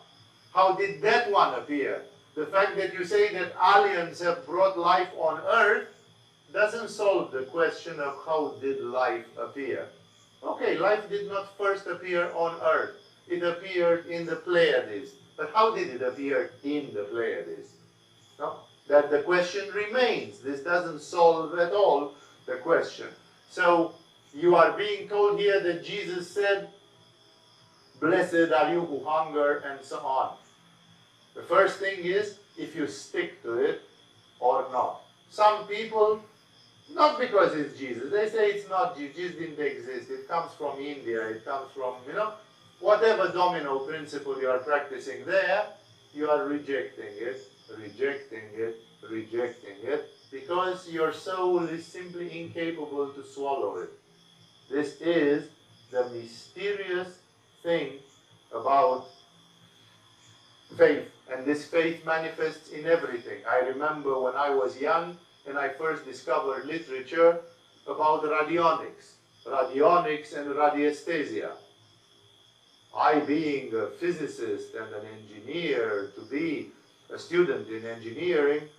How did that one appear? The fact that you say that aliens have brought life on earth doesn't solve the question of how did life appear. Okay, life did not first appear on earth. It appeared in the Pleiades. But how did it appear in the Pleiades? No? That the question remains. This doesn't solve at all the question. So you are being told here that Jesus said, blessed are you who hunger, and so on. The first thing is if you stick to it or not. Some people, not because it's Jesus, they say it's not Jesus, Jesus didn't exist, it comes from India, it comes from, you know, whatever domino principle you are practicing there, you are rejecting it, because your soul is simply incapable to swallow it. This is the mysterious thing about faith, and this faith manifests in everything. I remember when I was young and I first discovered literature about radionics and radiesthesia. I being a physicist and an engineer, to be a student in engineering,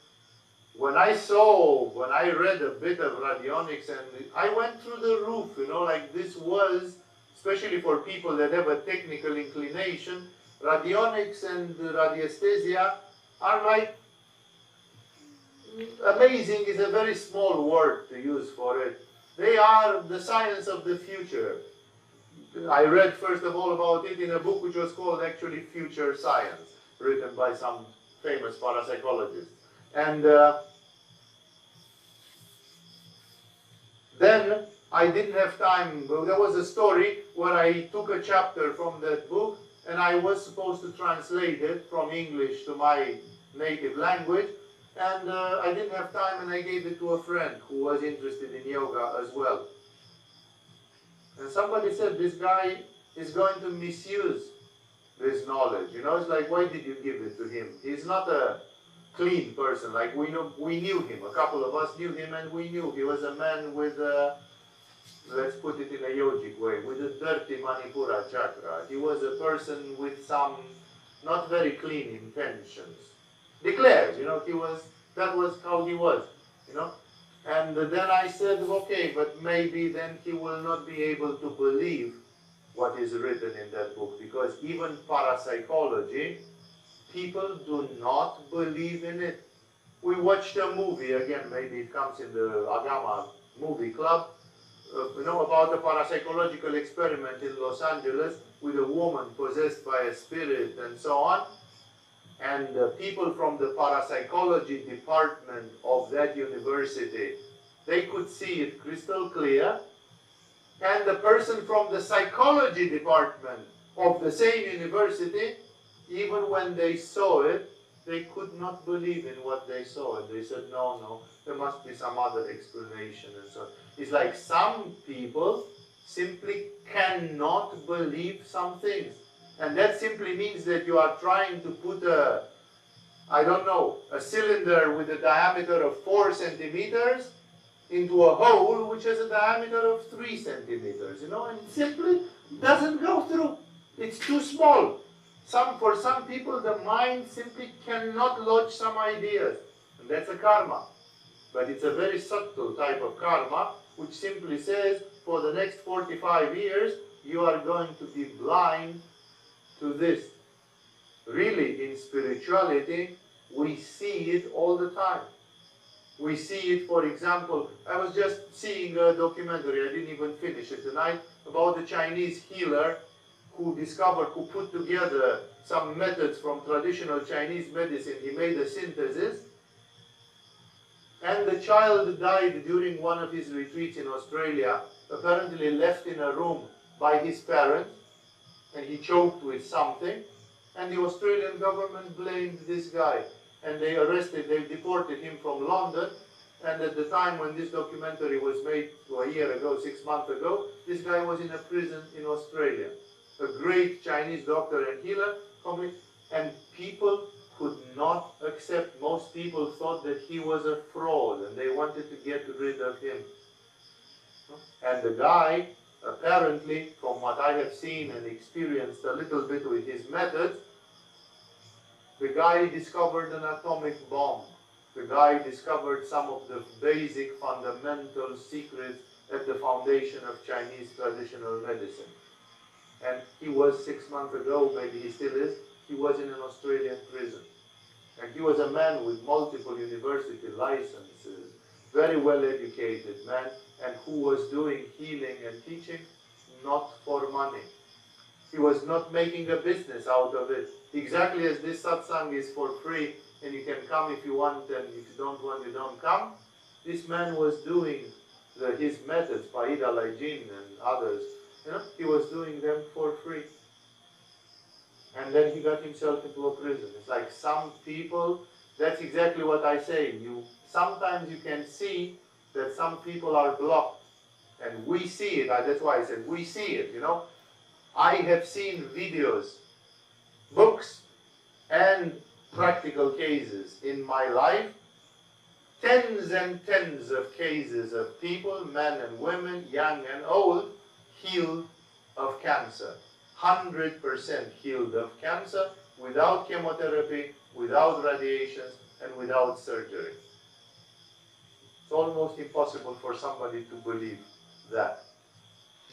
when I read a bit of radionics, and I went through the roof, you know, like this was, especially for people that have a technical inclination, radionics and radiesthesia are like, amazing is a very small word to use for it. They are the science of the future. I read first of all about it in a book which was called actually Future Science, written by some famous parapsychologist. And then I didn't have time. There was a story where I took a chapter from that book and I was supposed to translate it from English to my native language, and I didn't have time, and I gave it to a friend who was interested in yoga as well. And somebody said, this guy is going to misuse this knowledge. You know, it's like, why did you give it to him? He's not a clean person. Like we knew him. A couple of us knew him, and we knew he was a man with let's put it in a yogic way, with a dirty Manipura chakra. He was a person with some not very clean intentions. Declares, you know, that was how he was, you know. And then I said, okay, but maybe then he will not be able to believe what is written in that book, because even parapsychology, people do not believe in it. We watched a movie, again, maybe it comes in the Agama movie club, you know, about a parapsychological experiment in Los Angeles with a woman possessed by a spirit and so on. And people from the parapsychology department of that university, they could see it crystal clear. And the person from the psychology department of the same university, even when they saw it, they could not believe in what they saw. And they said, no, there must be some other explanation and so on. It's like some people simply cannot believe some things. And that simply means that you are trying to put a cylinder with a diameter of 4 centimeters into a hole which has a diameter of 3 centimeters, you know, and it simply doesn't go through. It's too small. For some people, the mind simply cannot lodge some ideas. And that's a karma. But it's a very subtle type of karma, which simply says, for the next 45 years, you are going to be blind to this. Really, in spirituality, we see it all the time. We see it, for example, I was just seeing a documentary, I didn't even finish it tonight, about the Chinese healer who put together some methods from traditional Chinese medicine. He made a synthesis, and the child died during one of his retreats in Australia, apparently left in a room by his parents, and he choked with something, and the Australian government blamed this guy, and they deported him from London. And at the time when this documentary was made, a year ago, 6 months ago, this guy was in a prison in Australia. A great Chinese doctor and healer, and people could not accept. Most people thought that he was a fraud, and they wanted to get rid of him. And the guy, apparently, from what I have seen and experienced a little bit with his methods, the guy discovered an atomic bomb. The guy discovered some of the basic fundamental secrets at the foundation of Chinese traditional medicine. And he was 6 months ago, maybe he still is, he was in an Australian prison. And he was a man with multiple university licenses, very well educated man, and who was doing healing and teaching not for money. He was not making a business out of it. Exactly as this satsang is for free, and you can come if you want, and if you don't want, you don't come. This man was doing his methods, Paida Laijin and others, you know, he was doing them for free. And then he got himself into a prison. It's like some people, that's exactly what I say. Sometimes you can see that some people are blocked. And we see it. That's why I said we see it, you know. I have seen videos, books, and practical cases in my life. Tens and tens of cases of people, men and women, young and old, healed of cancer. 100% healed of cancer without chemotherapy, without radiations, and without surgery. It's almost impossible for somebody to believe that.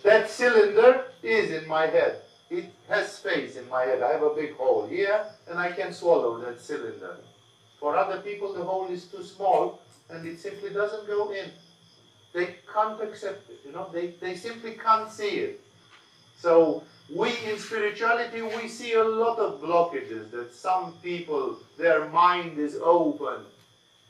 That cylinder is in my head. It has space in my head. I have a big hole here, and I can swallow that cylinder. For other people, the hole is too small, and it simply doesn't go in. They can't accept it, they simply can't see it. So we in spirituality, we see a lot of blockages that some people, their mind is open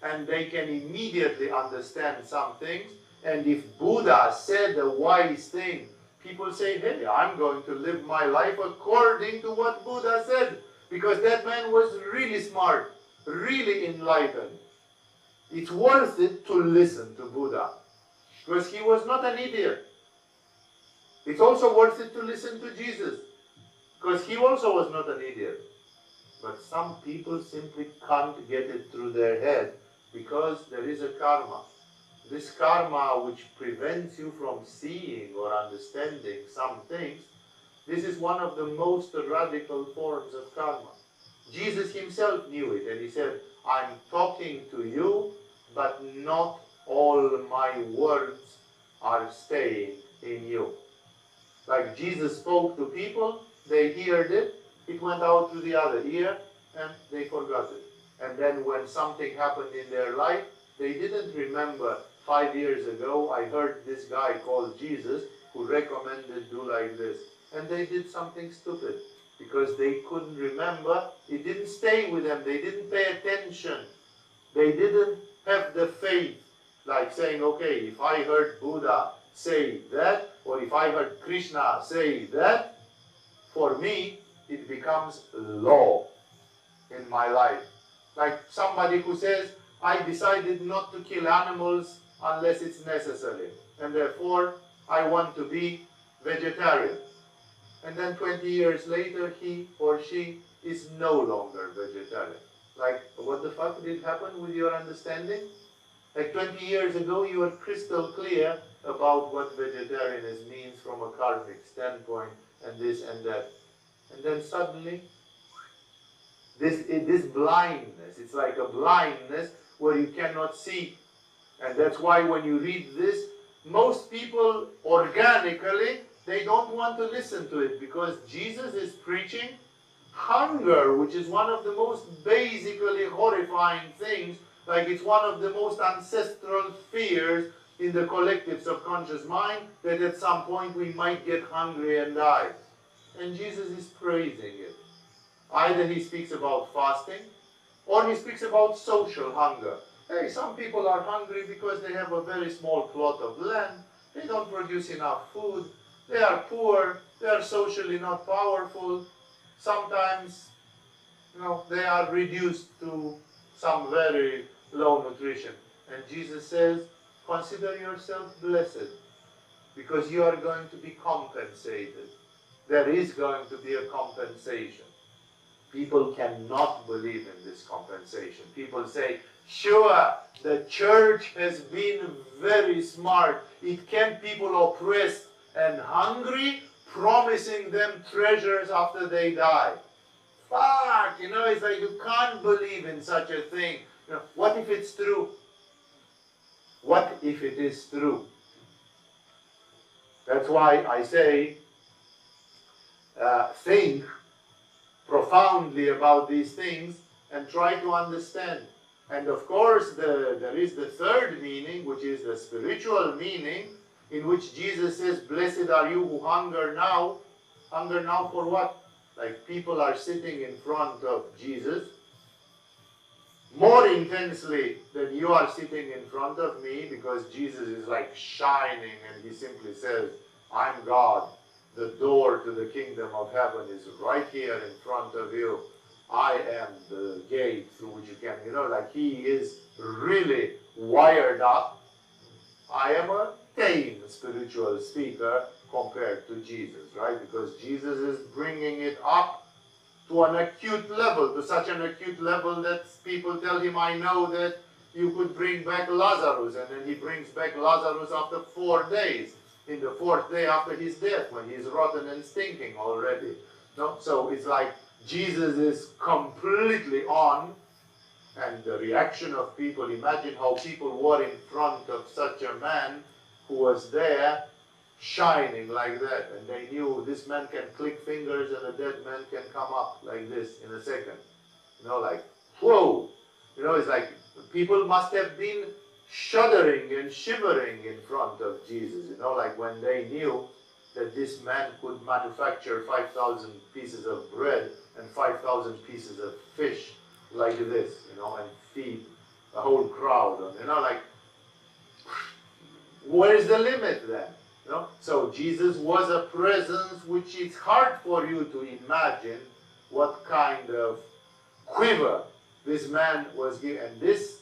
and they can immediately understand some things. And if Buddha said a wise thing, people say, hey, I'm going to live my life according to what Buddha said. Because that man was really smart, really enlightened. It's worth it to listen to Buddha. Because he was not an idiot. It's also worth it to listen to Jesus. Because he also was not an idiot. But some people simply can't get it through their head because there is a karma. This karma which prevents you from seeing or understanding some things, this is one of the most radical forms of karma. Jesus himself knew it and he said, I'm talking to you, but not all my words are staying in you. Like Jesus spoke to people, they heard it, it went out through the other ear, and they forgot it. And then when something happened in their life, they didn't remember, 5 years ago, I heard this guy called Jesus who recommended do like this. And they did something stupid because they couldn't remember. It didn't stay with them. They didn't pay attention. They didn't have the faith, like saying, okay, if I heard Buddha say that, or if I heard Krishna say that, for me, it becomes law in my life. Like somebody who says, I decided not to kill animals unless it's necessary, and therefore I want to be vegetarian. And then 20 years later, he or she is no longer vegetarian. Like, what the fuck did happen with your understanding? Like 20 years ago, you were crystal clear about what vegetarianism means from a karmic standpoint, and this and that. And then suddenly, this blindness, it's like a blindness where you cannot see. And that's why when you read this, most people organically, they don't want to listen to it because Jesus is preaching hunger, which is one of the most basically horrifying things. Like it's one of the most ancestral fears in the collective subconscious mind, that at some point we might get hungry and die. And Jesus is praising it. Either he speaks about fasting, or he speaks about social hunger. Hey, some people are hungry because they have a very small plot of land, they don't produce enough food, they are poor, they are socially not powerful, sometimes they are reduced to some very low nutrition. And Jesus says, consider yourself blessed, because you are going to be compensated. There is going to be a compensation. People cannot believe in this compensation. People say, sure, the church has been very smart. It kept people oppressed and hungry, promising them treasures after they die. Fuck, it's like you can't believe in such a thing. What if it's true? What if it is true? That's why I say, think profoundly about these things and try to understand. And of course, there is the third meaning, which is the spiritual meaning, in which Jesus says, blessed are you who hunger now. Hunger now for what? Like people are sitting in front of Jesus more intensely than you are sitting in front of me, because Jesus is like shining and he simply says, I'm God. The door to the kingdom of heaven is right here in front of you. I am the gate through which you can, like he is really wired up. I am a tame spiritual speaker compared to Jesus, right? Because Jesus is bringing it up to an acute level, to such an acute level that people tell him, I know that you could bring back Lazarus, and then he brings back Lazarus after 4 days. in the 4th day after his death, when he's rotten and stinking already. No? So it's like Jesus is completely on, and the reaction of people, imagine how people were in front of such a man who was there, shining like that, and they knew this man can click fingers and a dead man can come up like this in a second. You know, like, whoa! You know, it's like people must have been shuddering and shivering in front of Jesus, you know, like when they knew that this man could manufacture 5,000 pieces of bread and 5,000 pieces of fish like this, you know, and feed a whole crowd. You know, like, where's the limit then? You know? So Jesus was a presence which it's hard for you to imagine what kind of quiver this man was given. And this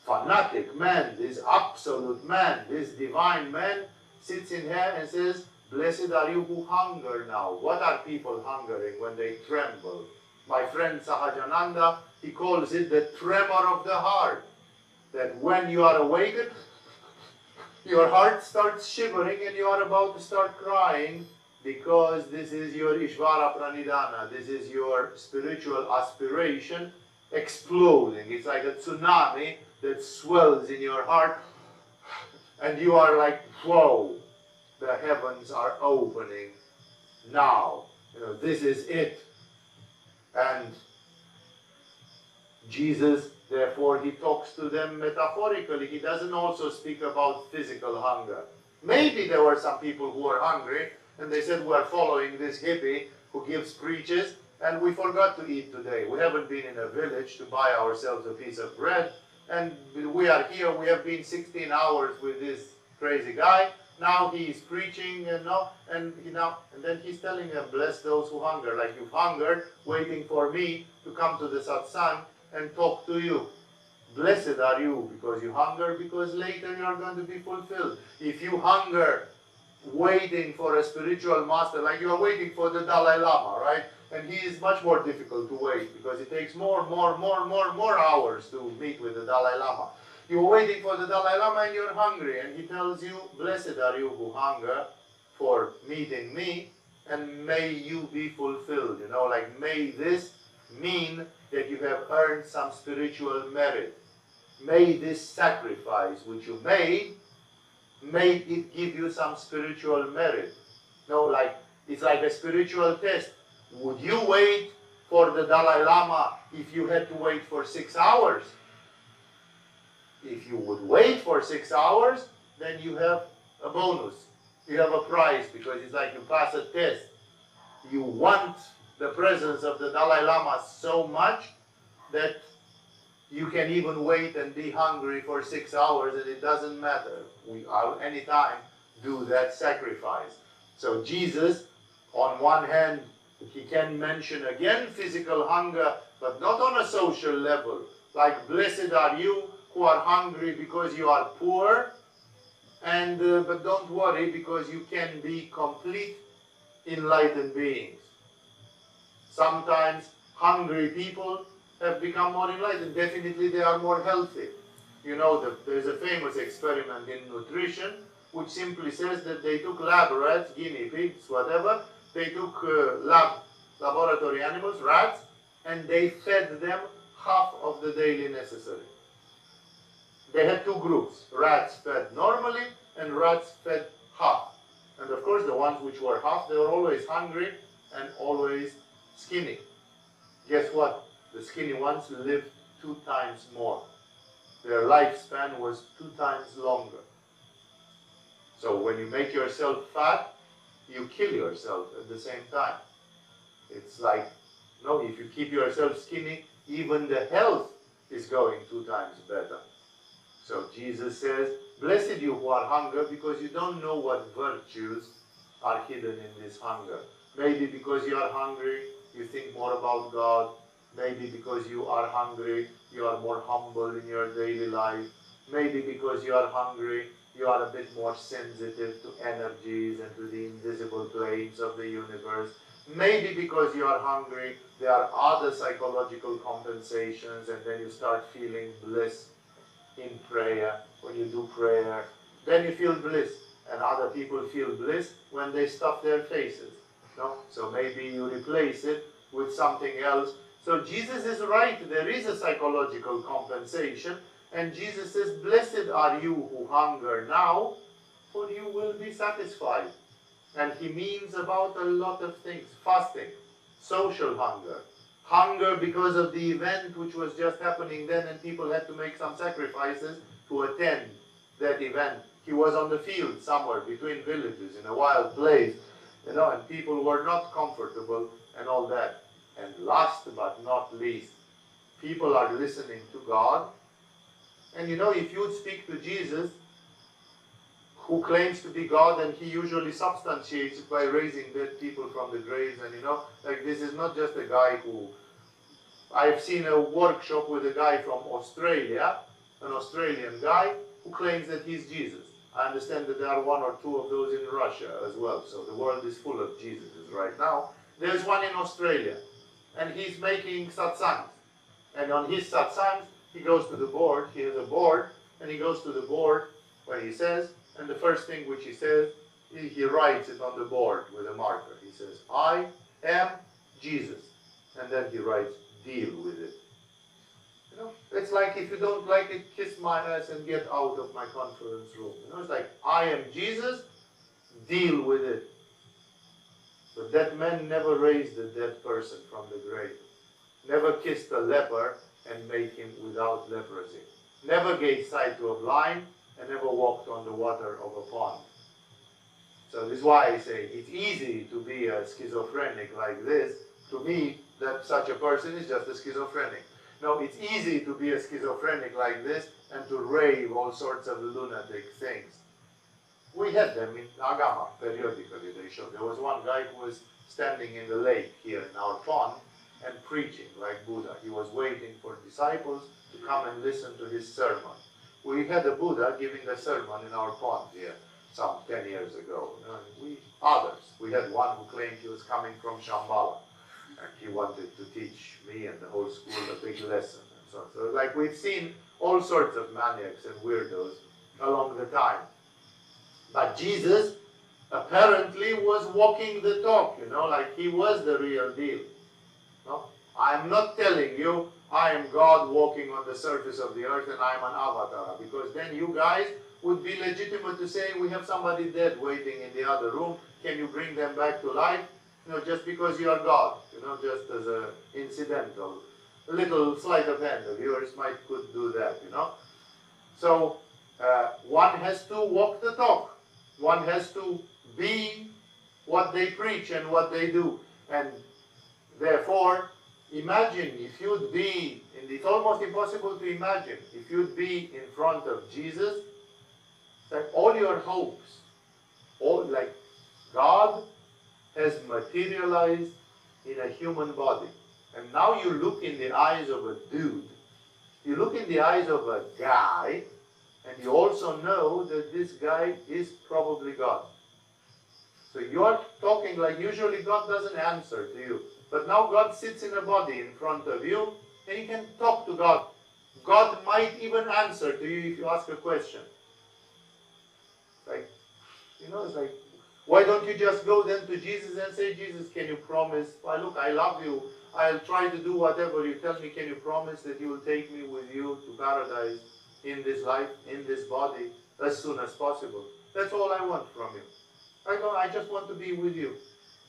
fanatic man, this absolute man, this divine man sits in here and says, "Blessed are you who hunger now." What are people hungering when they tremble? My friend Sahajananda, he calls it the tremor of the heart. That when you are awakened, your heart starts shivering and you are about to start crying, because this is your Ishvara Pranidhana, this is your spiritual aspiration exploding. It's like a tsunami that swells in your heart, and you are like, whoa, the heavens are opening now. You know, this is it. And Jesus, therefore, he talks to them metaphorically. He doesn't also speak about physical hunger. Maybe there were some people who were hungry, and they said, we're following this hippie who gives preaches, and we forgot to eat today. We haven't been in a village to buy ourselves a piece of bread, and we are here. We have been 16 hours with this crazy guy. Now he is preaching, and then he's telling them, bless those who hunger. Like you've hungered, waiting for me to come to the satsang and talk to you. Blessed are you because you hunger, because later you are going to be fulfilled. If you hunger, waiting for a spiritual master, like you are waiting for the Dalai Lama, right? And he is much more difficult to wait, because it takes more hours to meet with the Dalai Lama. You're waiting for the Dalai Lama and you're hungry, and he tells you, blessed are you who hunger for meeting me, and may you be fulfilled. You know, like, may this mean that you have earned some spiritual merit. May this sacrifice which you made, may it give you some spiritual merit. No, like, it's like a spiritual test. Would you wait for the Dalai Lama if you had to wait for 6 hours? If you would wait for 6 hours, then you have a bonus. You have a prize, because it's like you pass a test. You want the presence of the Dalai Lama so much that you can even wait and be hungry for 6 hours, and it doesn't matter. We are anytime do that sacrifice. So Jesus, on one hand, he can mention again physical hunger, but not on a social level. Like, blessed are you who are hungry because you are poor, and but don't worry, because you can be complete enlightened beings. Sometimes hungry people have become more enlightened. Definitely they are more healthy. You know, there's a famous experiment in nutrition which simply says that they took lab rats, guinea pigs, whatever. They took laboratory animals, rats, and they fed them half of the daily necessary. They had two groups. Rats fed normally, and rats fed half. And of course, the ones which were half, they were always hungry and always skinny. Guess what? The skinny ones lived 2 times more. Their lifespan was 2 times longer. So when you make yourself fat, you kill yourself at the same time. It's like, no, if you keep yourself skinny, even the health is going 2 times better. So Jesus says, blessed you who are hungry, because you don't know what virtues are hidden in this hunger. Maybe because you are hungry, you think more about God. Maybe because you are hungry, you are more humble in your daily life. Maybe because you are hungry, you are a bit more sensitive to energies and to the invisible planes of the universe. Maybe because you are hungry, there are other psychological compensations, and then you start feeling bliss in prayer. When you do prayer, then you feel bliss. and other people feel bliss when they stuff their faces. No? So maybe you replace it with something else. So Jesus is right, there is a psychological compensation, and Jesus says, blessed are you who hunger now, for you will be satisfied. And he means about a lot of things. Fasting, social hunger, hunger because of the event which was just happening then, and people had to make some sacrifices to attend that event. He was on the field somewhere between villages in a wild place, and people were not comfortable and all that. And last but not least, people are listening to God. And if you would speak to Jesus, who claims to be God, and he usually substantiates it by raising dead people from the graves, and this is not just a guy who... I've seen a workshop with a guy from Australia, an Australian guy, who claims that he's Jesus. I understand that there are one or two of those in Russia as well, so the world is full of Jesuses right now. There's one in Australia, and he's making satsangs. And on his satsangs, he goes to the board, he has a board, and he goes to the board where he says, and the first thing which he says, he writes it on the board with a marker. He says, I am Jesus. And then he writes, deal with it. It's like, if you don't like it, kiss my ass and get out of my conference room. It's like, I am Jesus, deal with it. But that man never raised a dead person from the grave. Never kissed a leper and made him without leprosy. Never gave sight to a blind and never walked on the water of a pond. So this is why I say it's easy to be a schizophrenic like this. To me, that such a person is just a schizophrenic. No, it's easy to be a schizophrenic like this and to rave all sorts of lunatic things. We had them in Agama, periodically they showed. There was one guy who was standing in the lake here in our pond and preaching like Buddha. He was waiting for disciples to come and listen to his sermon. We had a Buddha giving a sermon in our pond here some 10 years ago. We had one who claimed he was coming from Shambhala. And he wanted to teach me and the whole school a big lesson. And so like we've seen all sorts of maniacs and weirdos along the time. But Jesus apparently was walking the talk, like he was the real deal. No? I'm not telling you I am God walking on the surface of the earth and I'm an avatar, because then you guys would be legitimate to say, we have somebody dead waiting in the other room, can you bring them back to life? Just because you are God, just as an incidental, a little sleight of hand of yours could do that, So, one has to walk the talk. One has to be what they preach and what they do. And therefore, imagine if you'd be, and it's almost impossible to imagine, if you'd be in front of Jesus, like all your hopes, like God has materialized in a human body. And now you look in the eyes of a dude, you look in the eyes of a guy, and you also know that this guy is probably God. So you are talking like usually God doesn't answer to you. But now God sits in a body in front of you, and you can talk to God. God might even answer to you if you ask a question. It's like, why don't you just go then to Jesus and say, Jesus, can you promise, well, look, I love you, I'll try to do whatever you tell me, can you promise that you will take me with you to paradise in this life, in this body, as soon as possible? That's all I want from you. I just want to be with you.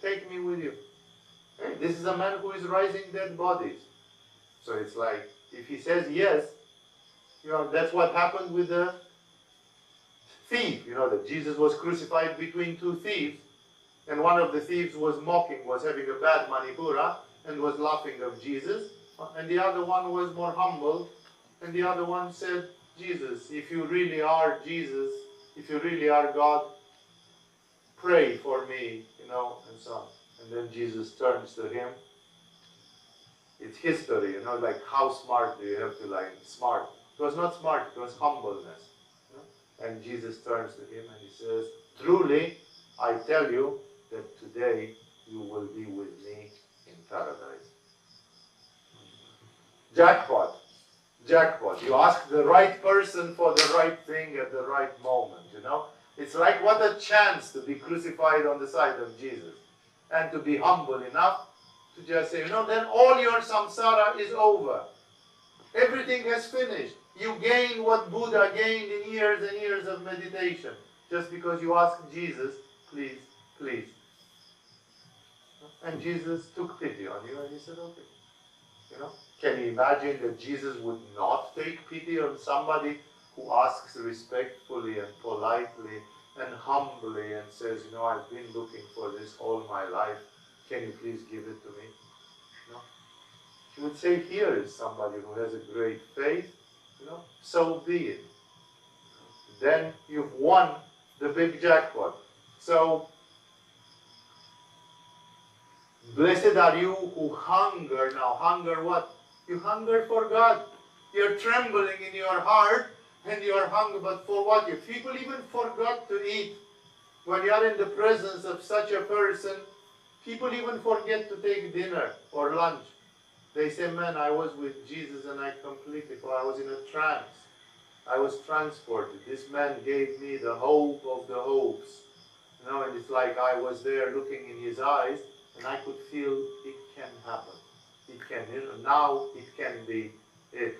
Take me with you. Hey, this is a man who is rising dead bodies. So it's like, if he says yes, that's what happened with the thief. That Jesus was crucified between two thieves, and one of the thieves was mocking, was having a bad manipura, and was laughing of Jesus, and the other one was more humble, and the other one said, Jesus, if you really are Jesus, if you really are God, pray for me, and so on. And then Jesus turns to him. It's history, like how smart do you have to smart. It was not smart, it was humbleness. And Jesus turns to him and he says, truly, I tell you that today you will be with me in paradise. Jackpot. Jackpot. You ask the right person for the right thing at the right moment, It's like, what a chance to be crucified on the side of Jesus. And to be humble enough to just say, then all your samsara is over. Everything has finished. You gain what Buddha gained in years and years of meditation. Just because you asked Jesus, please, please. And Jesus took pity on you and he said, okay. Can you imagine that Jesus would not take pity on somebody who asks respectfully and politely and humbly and says, I've been looking for this all my life. Can you please give it to me? He would say, here is somebody who has a great faith, so be it. Then you've won the big jackpot. So, blessed are you who hunger. Now, hunger what? You hunger for God. You're trembling in your heart and you're hungry, but for what? If people even forgot to eat. When you are in the presence of such a person, people even forget to take dinner or lunch. They say, man, I was with Jesus and I was in a trance. I was transported. This man gave me the hope of the hopes. And it's like I was there looking in his eyes and I could feel it can happen. It can, now it can be it.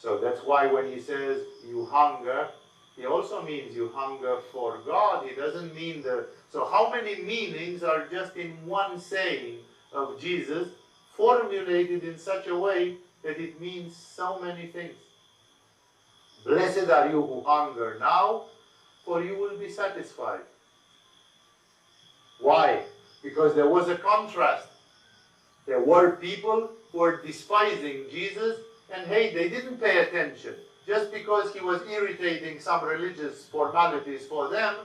So that's why when he says you hunger, he also means you hunger for God. He doesn't mean so how many meanings are just in one saying of Jesus, formulated in such a way that it means so many things. Blessed are you who hunger now, for you will be satisfied. Why? Because there was a contrast. There were people who were despising Jesus, and hey, they didn't pay attention. Just because he was irritating some religious formalities for them,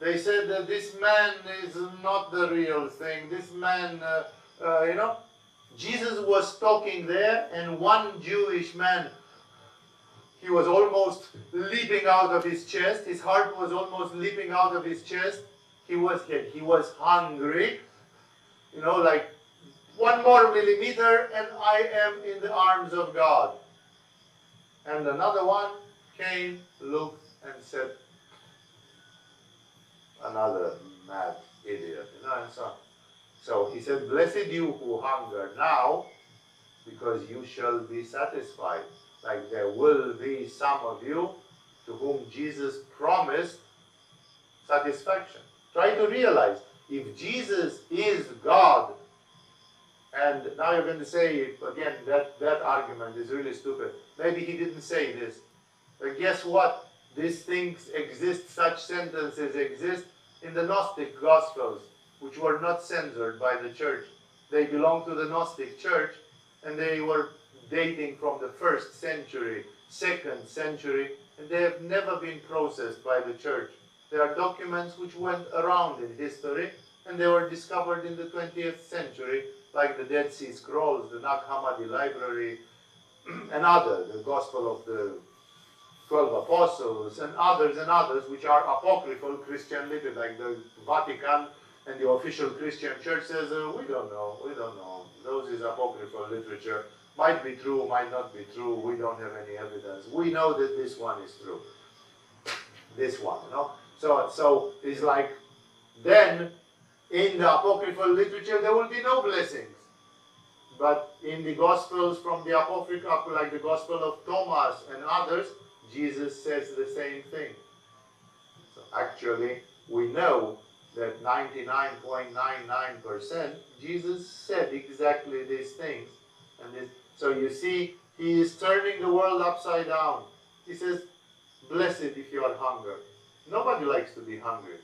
they said that this man is not the real thing. This man, Jesus was talking there, and one Jewish man, he was almost leaping out of his chest. His heart was almost leaping out of his chest. He was hungry, like 1 more millimeter and I am in the arms of God. And another one came, looked and said, another mad idiot, and so on. So he said, blessed you who hunger now, because you shall be satisfied. Like there will be some of you to whom Jesus promised satisfaction. Try to realize, if Jesus is God, and now you're going to say, again, that argument is really stupid. Maybe he didn't say this. But guess what? These things exist, such sentences exist in the Gnostic Gospels, which were not censored by the church. They belong to the Gnostic church, and they were dating from the 1st century, 2nd century, and they have never been processed by the church. They are documents which went around in history, and they were discovered in the 20th century, like the Dead Sea Scrolls, the Nag Hammadi Library, and the Gospel of the 12 Apostles, and others, which are apocryphal Christian literature, like the Vatican and the official Christian church says, we don't know. Those is apocryphal literature. Might be true, might not be true. We don't have any evidence. We know that this one is true. This one, So it's like, then in the apocryphal literature there will be no blessings. But in the Gospels from the Apocrypha, like the Gospel of Thomas and others, Jesus says the same thing. So actually, we know that 99.99% Jesus said exactly these things. So you see, he is turning the world upside down. He says, blessed if you are hungry. Nobody likes to be hungry.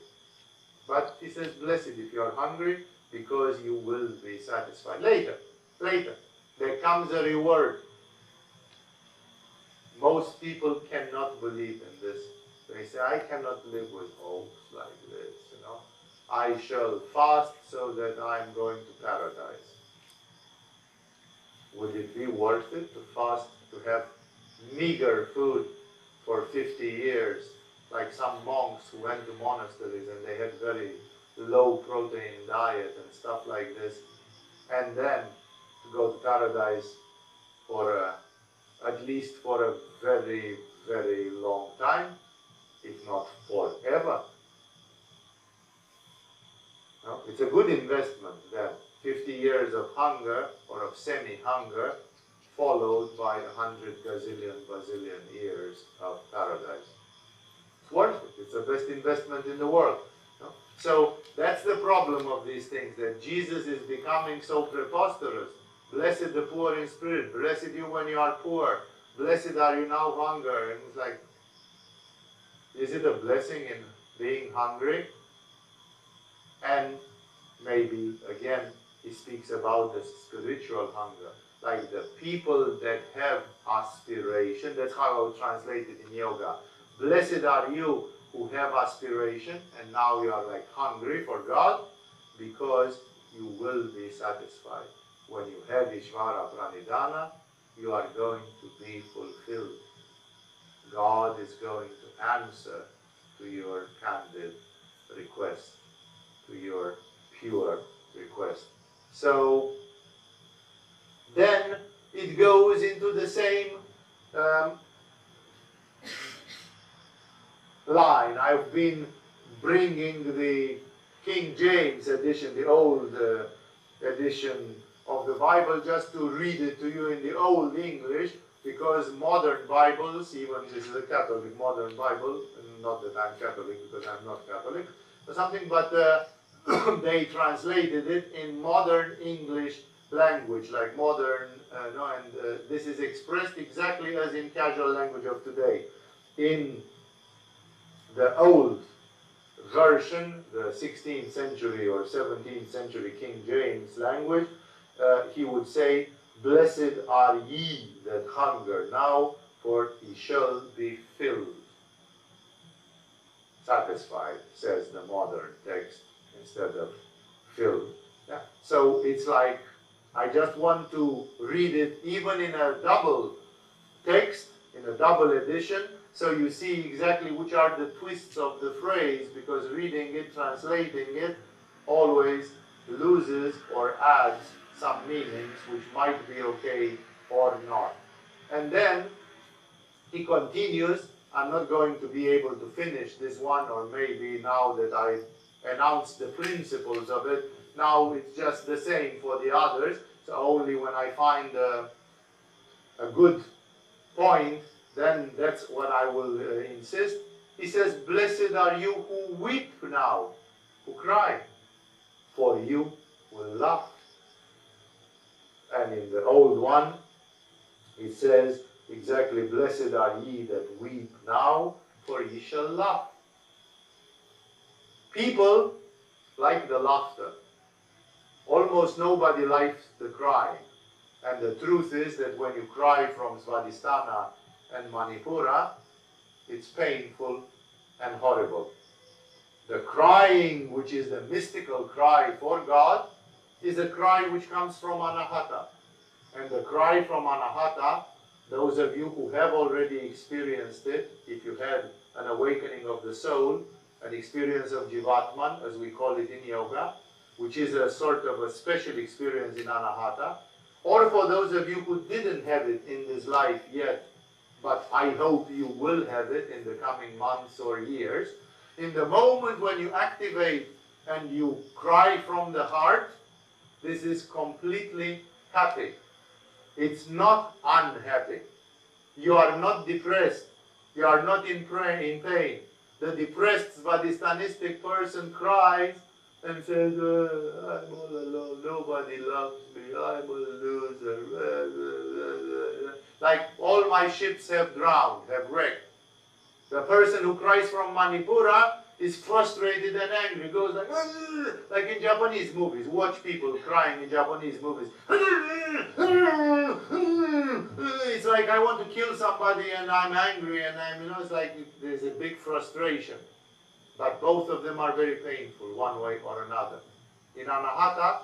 But he says, blessed if you are hungry, because you will be satisfied. Later, there comes a reward. Most people cannot believe in this. They say, I cannot live with hopes like this, I shall fast so that I'm going to paradise. Would it be worth it to fast, to have meager food for 50 years, like some monks who went to monasteries and they had very low protein diet and stuff like this, and then to go to paradise for at least for a very, very long time? if not forever. No? It's a good investment then. 50 years of hunger or of semi-hunger followed by 100 bazillion years of paradise. It's worth it. It's the best investment in the world. No? So that's the problem of these things, that Jesus is becoming so preposterous. Blessed the poor in spirit. Blessed you when you are poor. Blessed are you now hunger. And it's like, is it a blessing in being hungry? And maybe, again, he speaks about the spiritual hunger. Like the people that have aspiration. That's how I would translate it in yoga. Blessed are you who have aspiration, and now you are like hungry for God, because you will be satisfied. When you have Ishvara Pranidhana, you are going to be fulfilled. God is going to answer to your candid request, to your pure request. So then it goes into the same line. I've been bringing the King James edition, the old edition of the Bible, just to read it to you in the old English, because modern Bibles, even this is a Catholic modern Bible, not that I'm Catholic because I'm not Catholic or something, but they translated it in modern English language, like modern, and this is expressed exactly as in casual language of today. In the old version, the 16th century or 17th century King James language, he would say, "Blessed are ye that hunger now, for ye shall be filled." Satisfied, says the modern text, instead of filled. Yeah. So it's like, I just want to read it even in a double text, in a double edition, so you see exactly which are the twists of the phrase, because reading it, translating it, always loses or adds some meanings which might be okay or not. And then he continues. I'm not going to be able to finish this one, or maybe now that I announced the principles of it, now it's just the same for the others. So only when I find a good point, then that's what I will insist. He says, "Blessed are you who weep now, who cry, for you will laugh." And in the old one, it says exactly, "Blessed are ye that weep now, for ye shall laugh." People like the laughter. Almost nobody likes the crying. And the truth is that when you cry from Svadhisthana and Manipura, it's painful and horrible. The crying, which is the mystical cry for God, is a cry which comes from Anahata. And the cry from Anahata, those of you who have already experienced it, if you had an awakening of the soul, an experience of Jivatman, as we call it in yoga, which is a sort of a special experience in Anahata, or for those of you who didn't have it in this life yet, but I hope you will have it in the coming months or years, in the moment when you activate and you cry from the heart, this is completely happy. It's not unhappy. You are not depressed. You are not in pain. The depressed Svadhishthanistic person cries and says, "I'm all alone, nobody loves me, I'm a loser." Like all my ships have drowned, have wrecked. The person who cries from Manipura is frustrated and angry, goes like in Japanese movies. Watch people crying in Japanese movies. It's like, I want to kill somebody and I'm angry, and it's like there's a big frustration. But both of them are very painful, one way or another. In Anahata,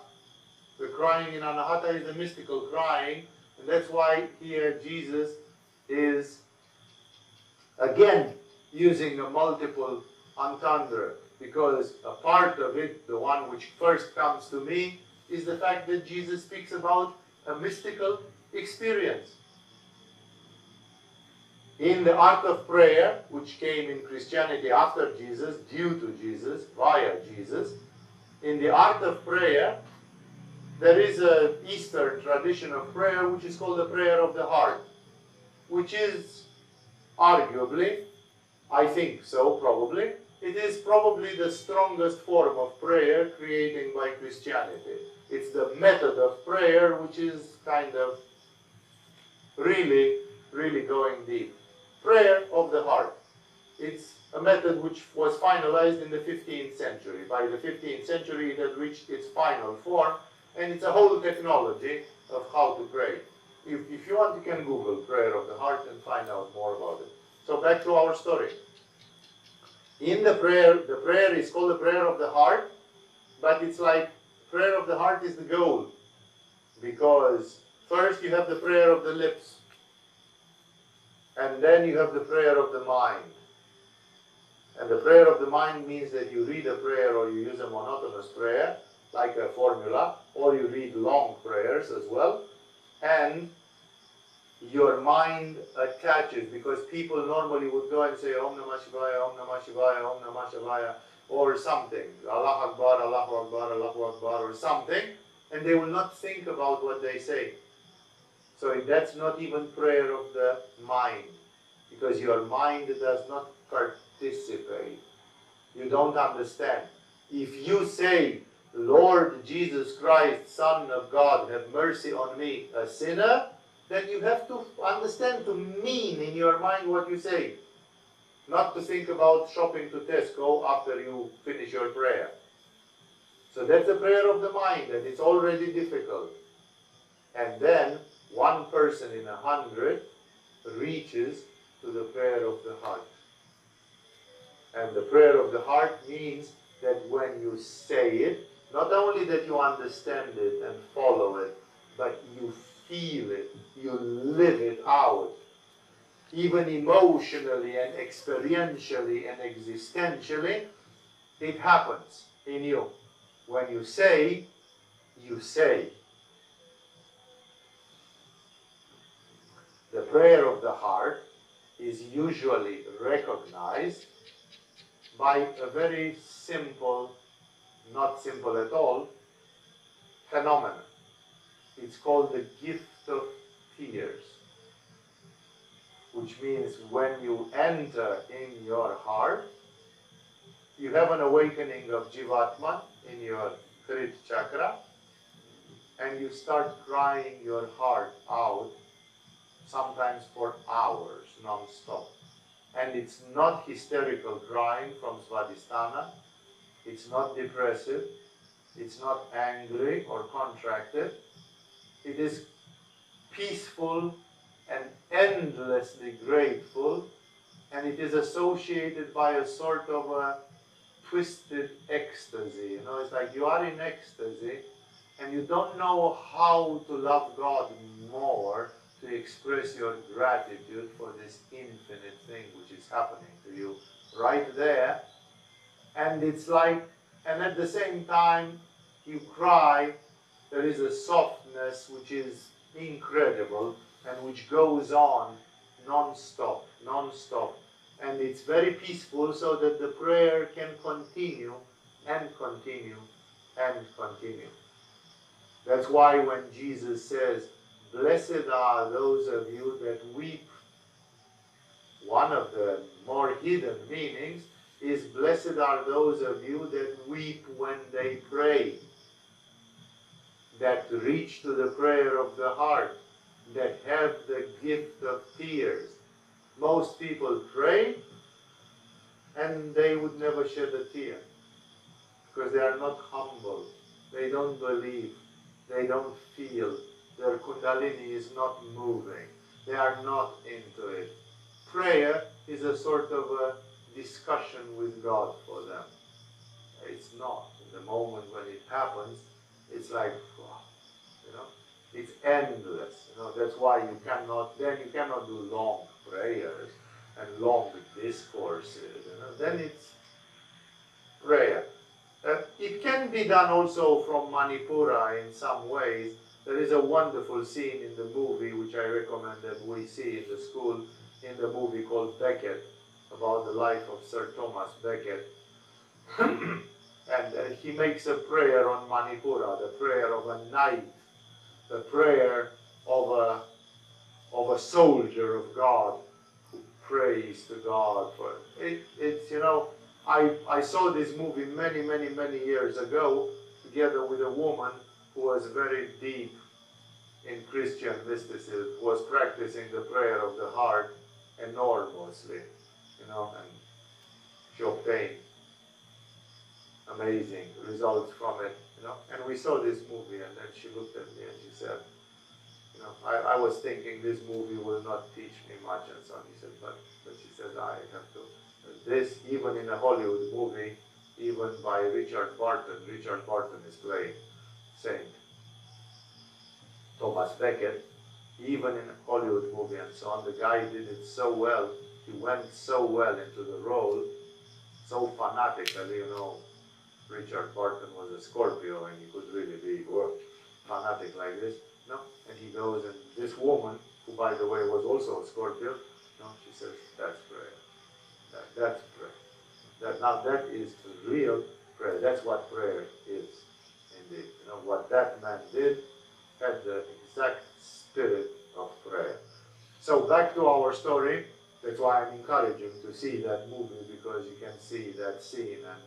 the crying in Anahata is the mystical crying, and that's why here Jesus is again using a multiple entendre, because a part of it, the one which first comes to me, is the fact that Jesus speaks about a mystical experience. In the art of prayer, which came in Christianity after Jesus, due to Jesus, via Jesus, in the art of prayer, there is an Eastern tradition of prayer which is called the prayer of the heart, which is arguably, I think so, probably, it is probably the strongest form of prayer created by Christianity. It's the method of prayer which is kind of really, really going deep. Prayer of the heart. It's a method which was finalized in the 15th century. By the 15th century it had reached its final form, and it's a whole technology of how to pray. If you want, you can Google prayer of the heart and find out more about it. So back to our story. In the prayer is called the prayer of the heart, but it's like prayer of the heart is the goal. Because first you have the prayer of the lips, and then you have the prayer of the mind. And the prayer of the mind means that you read a prayer or you use a monotonous prayer, like a formula, or you read long prayers as well, and your mind attaches, because people normally would go and say Om Namah Shivaya, Om Namah Shivaya, Om Namah Shivaya, or something, Allah Akbar, Allahu Akbar, Allahu Akbar, or something, and they will not think about what they say. So that's not even prayer of the mind, because your mind does not participate. You don't understand. If you say, Lord Jesus Christ, Son of God, have mercy on me, a sinner, then you have to understand, to mean in your mind what you say. Not to think about shopping to Tesco after you finish your prayer. So that's the prayer of the mind, and it's already difficult. And then, one person in 100 reaches to the prayer of the heart. And the prayer of the heart means that when you say it, not only that you understand it and follow it, but you feel it, you live it out. Even emotionally and experientially and existentially, it happens in you. When you say, you say. The prayer of the heart is usually recognized by a very simple, not simple at all, phenomenon. It's called the gift of tears, which means when you enter in your heart, you have an awakening of Jivatma in your Krit chakra, and you start crying your heart out, sometimes for hours, non-stop. And it's not hysterical crying from Svadhisthana, it's not depressive, it's not angry or contracted. It is peaceful and endlessly grateful, and it is associated by a sort of a twisted ecstasy. You know, it's like you are in ecstasy and you don't know how to love God more, to express your gratitude for this infinite thing which is happening to you right there. And it's like, and at the same time you cry, there is a softness which is incredible and which goes on non-stop, non-stop. And it's very peaceful, so that the prayer can continue and continue and continue. That's why when Jesus says, blessed are those of you that weep, one of the more hidden meanings is blessed are those of you that weep when they pray, that reach to the prayer of the heart, that have the gift of tears. Most people pray and they would never shed a tear because they are not humble, they don't believe, they don't feel, their kundalini is not moving, they are not into it. Prayer is a sort of a discussion with God for them. It's not. In the moment when it happens, it's like, wow, you know, it's endless. You know, that's why you cannot do long prayers and long discourses. You know, then it's prayer. It can be done also from Manipura in some ways. There is a wonderful scene in the movie which I recommend that we see in the school. in the movie called Becket, about the life of Sir Thomas Becket. And he makes a prayer on Manipura, the prayer of a knight, the prayer of a soldier of God who prays to God for it. It's, you know, I saw this movie many years ago together with a woman who was very deep in Christian mysticism, was practicing the prayer of the heart enormously, you know, and she obtained amazing results from it, you know. And we saw this movie, and then she looked at me and she said, you know, I was thinking this movie will not teach me much and so on. He said, but she said, I have to. This, even in a Hollywood movie, even by Richard Barton is playing Saint Thomas Becket, even in a Hollywood movie and so on, the guy did it so well, he went so well into the role, so fanatically, you know. Richard Barton was a Scorpio and he could really be fanatic like this, no? And he goes, and this woman, who by the way was also a Scorpio, no, she says, that's prayer. That's prayer. Now that is real prayer. That's what prayer is, indeed. You know, what that man did had the exact spirit of prayer. So back to our story. That's why I'm encouraging to see that movie, because you can see that scene and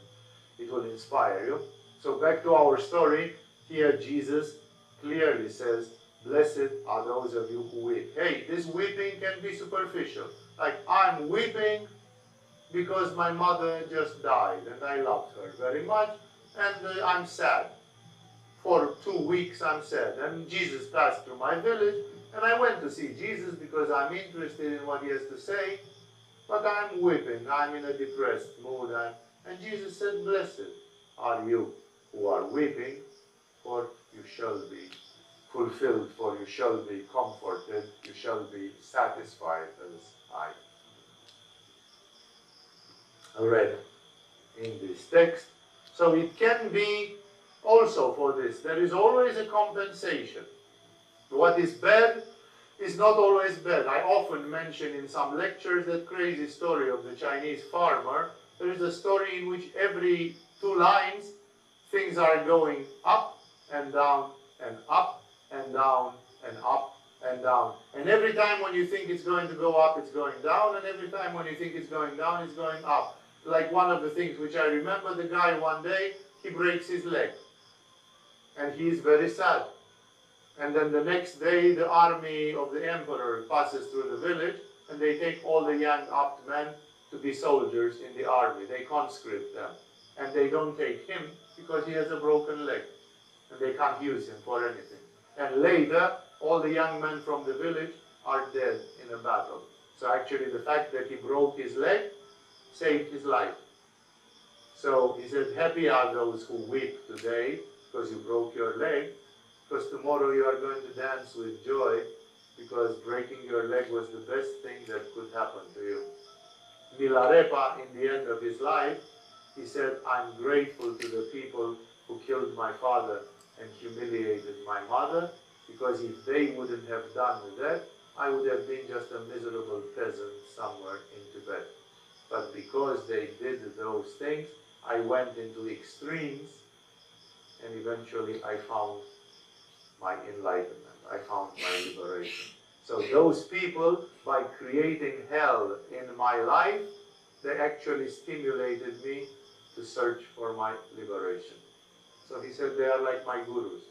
it will inspire you. So back to our story. Here Jesus clearly says, blessed are those of you who weep. Hey, this weeping can be superficial. Like, I'm weeping because my mother just died and I loved her very much, and I'm sad. For 2 weeks I'm sad. And Jesus passed through my village and I went to see Jesus because I'm interested in what he has to say, but I'm weeping. I'm in a depressed mood. And Jesus said, blessed are you who are weeping, for you shall be fulfilled, for you shall be comforted, you shall be satisfied, as I read in this text. So it can be also for this. There is always a compensation. What is bad is not always bad. I often mention in some lectures that crazy story of the Chinese farmer. There is a story in which every 2 lines things are going up and down and up and down and up and down. And every time when you think it's going to go up, it's going down. And every time when you think it's going down, it's going up. Like one of the things which I remember, the guy one day, he breaks his leg. And he is very sad. And then the next day, the army of the emperor passes through the village, and they take all the young up men to be soldiers in the army. They conscript them. And they don't take him because he has a broken leg. And they can't use him for anything. And later, all the young men from the village are dead in a battle. So actually the fact that he broke his leg saved his life. So he said, happy are those who weep today because you broke your leg, because tomorrow you are going to dance with joy, because breaking your leg was the best thing that could happen to you. Milarepa, in the end of his life, he said, I'm grateful to the people who killed my father and humiliated my mother, because if they wouldn't have done that, I would have been just a miserable peasant somewhere in Tibet. But because they did those things, I went into extremes, and eventually I found my enlightenment. I found my liberation. So those people, by creating hell in my life, they actually stimulated me to search for my liberation. So he said, they are like my gurus.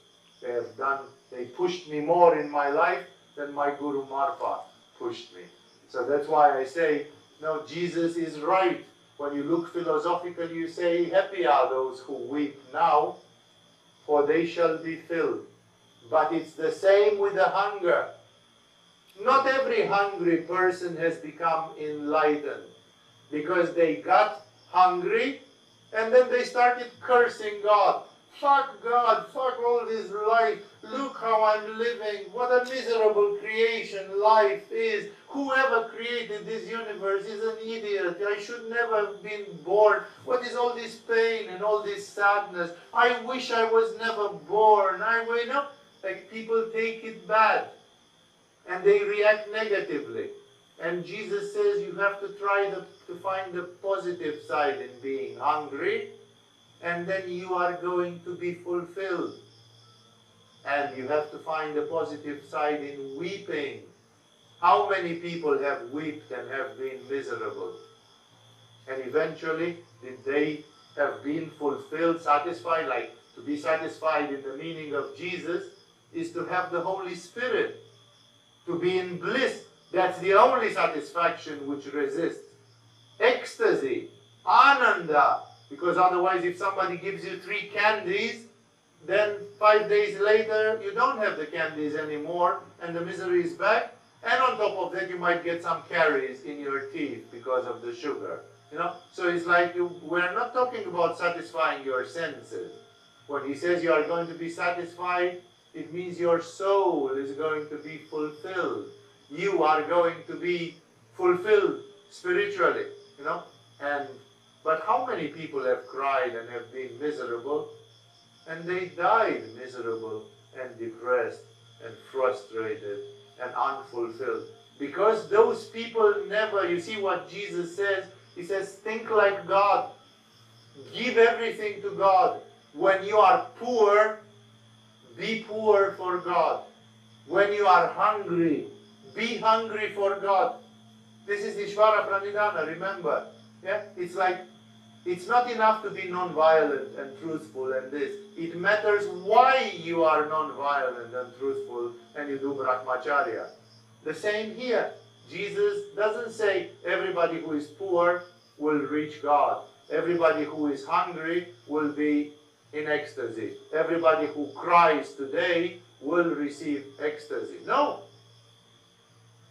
They pushed me more in my life than my Guru Marpa pushed me. So that's why I say, no, Jesus is right. When you look philosophically, you say, happy are those who weep now, for they shall be filled. But it's the same with the hunger. Not every hungry person has become enlightened, because they got hungry and then they started cursing God. Fuck God, fuck all this life, look how I'm living, what a miserable creation life is. Whoever created this universe is an idiot, I should never have been born. What is all this pain and all this sadness? I wish I was never born. You know, like people take it bad and they react negatively. And Jesus says you have to try to find the positive side in being hungry, and then you are going to be fulfilled. And you have to find the positive side in weeping. How many people have wept and have been miserable? And eventually, did they have been fulfilled, satisfied? Like, to be satisfied in the meaning of Jesus is to have the Holy Spirit, to be in bliss. That's the only satisfaction which resists. Ecstasy, ananda. Because otherwise, if somebody gives you 3 candies, then 5 days later, you don't have the candies anymore, and the misery is back. And on top of that, you might get some caries in your teeth because of the sugar. You know, so it's like we're not talking about satisfying your senses. When he says you are going to be satisfied, it means your soul is going to be fulfilled. You are going to be fulfilled spiritually, you know. But how many people have cried and have been miserable, and they died miserable and depressed and frustrated and unfulfilled? Because those people never, you see what Jesus says? He says, think like God. Give everything to God. When you are poor, be poor for God. When you are hungry, be hungry for God. This is Ishvara Pranidhana, remember. Yeah? It's like, it's not enough to be non-violent and truthful and this. It matters why you are non-violent and truthful and you do Brahmacharya. The same here. Jesus doesn't say everybody who is poor will reach God. Everybody who is hungry will be in ecstasy. Everybody who cries today will receive ecstasy. No.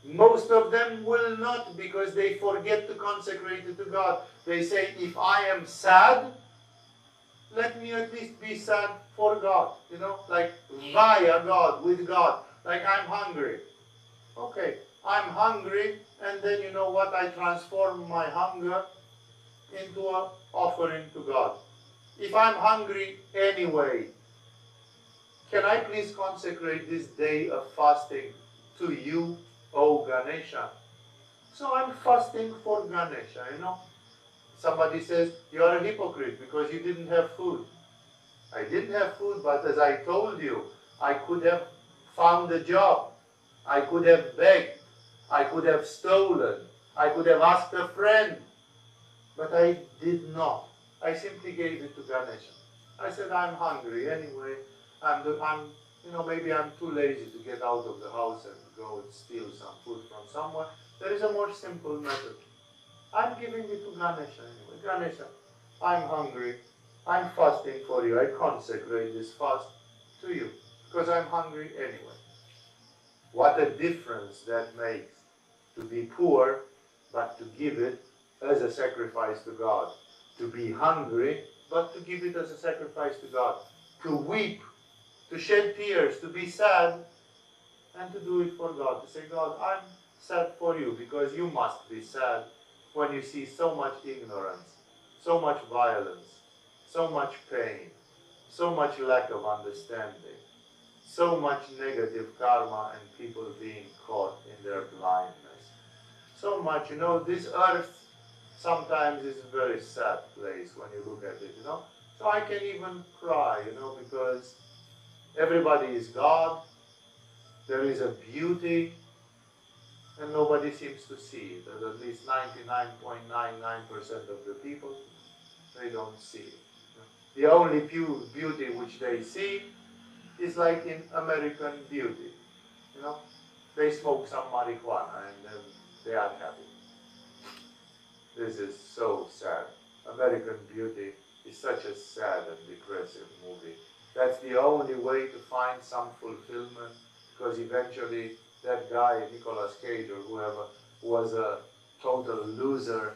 Most of them will not, because they forget to consecrate it to God. They say, if I am sad, let me at least be sad for God. You know, like via God, with God. Like I'm hungry. Okay, I'm hungry, and then you know what? I transform my hunger into an offering to God. If I'm hungry anyway, can I please consecrate this day of fasting to you, O Ganesha? So I'm fasting for Ganesha, you know. Somebody says, you are a hypocrite because you didn't have food. I didn't have food, but as I told you, I could have found a job. I could have begged. I could have stolen. I could have asked a friend. But I did not. I simply gave it to Ganesha. I said, I'm hungry anyway. You know, maybe I'm too lazy to get out of the house and go and steal some food from somewhere. There is a more simple method. I'm giving it to Ganesha anyway. Ganesha, I'm hungry. I'm fasting for you. I consecrate this fast to you because I'm hungry anyway. What a difference that makes to be poor, but to give it as a sacrifice to God. To be hungry, but to give it as a sacrifice to God. To weep, to shed tears, to be sad, and to do it for God. To say, God, I'm sad for you because you must be sad when you see so much ignorance, so much violence, so much pain, so much lack of understanding, so much negative karma and people being caught in their blindness. So much, you know, this earth sometimes is a very sad place when you look at it, you know. So I can even cry, you know, because everybody is God, there is a beauty, and nobody seems to see it. At least 99.99% of the people, they don't see it. The only beauty which they see is like in American Beauty, you know. They smoke some marijuana and they are happy. This is so sad. American Beauty is such a sad and depressive movie. That's the only way to find some fulfillment, because eventually that guy, Nicolas Cage or whoever, was a total loser,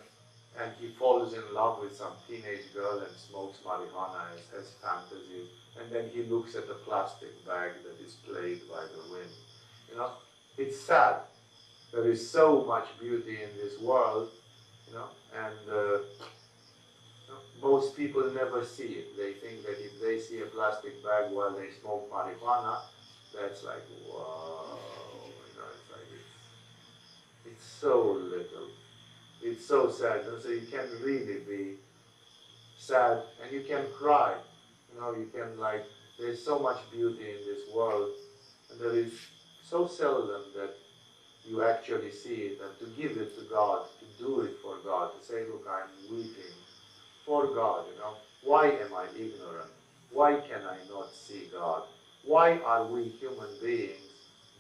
and he falls in love with some teenage girl and smokes marijuana and has fantasy, and then he looks at a plastic bag that is played by the wind. You know, it's sad. There is so much beauty in this world, you know, and most people never see it. They think that if they see a plastic bag while they smoke marijuana, that's like, wow, you know, it's so little. It's so sad. And so you can really be sad and you can cry. You can there's so much beauty in this world, and there is so seldom that you actually see it, and to give it to God, to do it for God, to say, look, I'm weeping for God, Why am I ignorant? Why can I not see God? Why are we human beings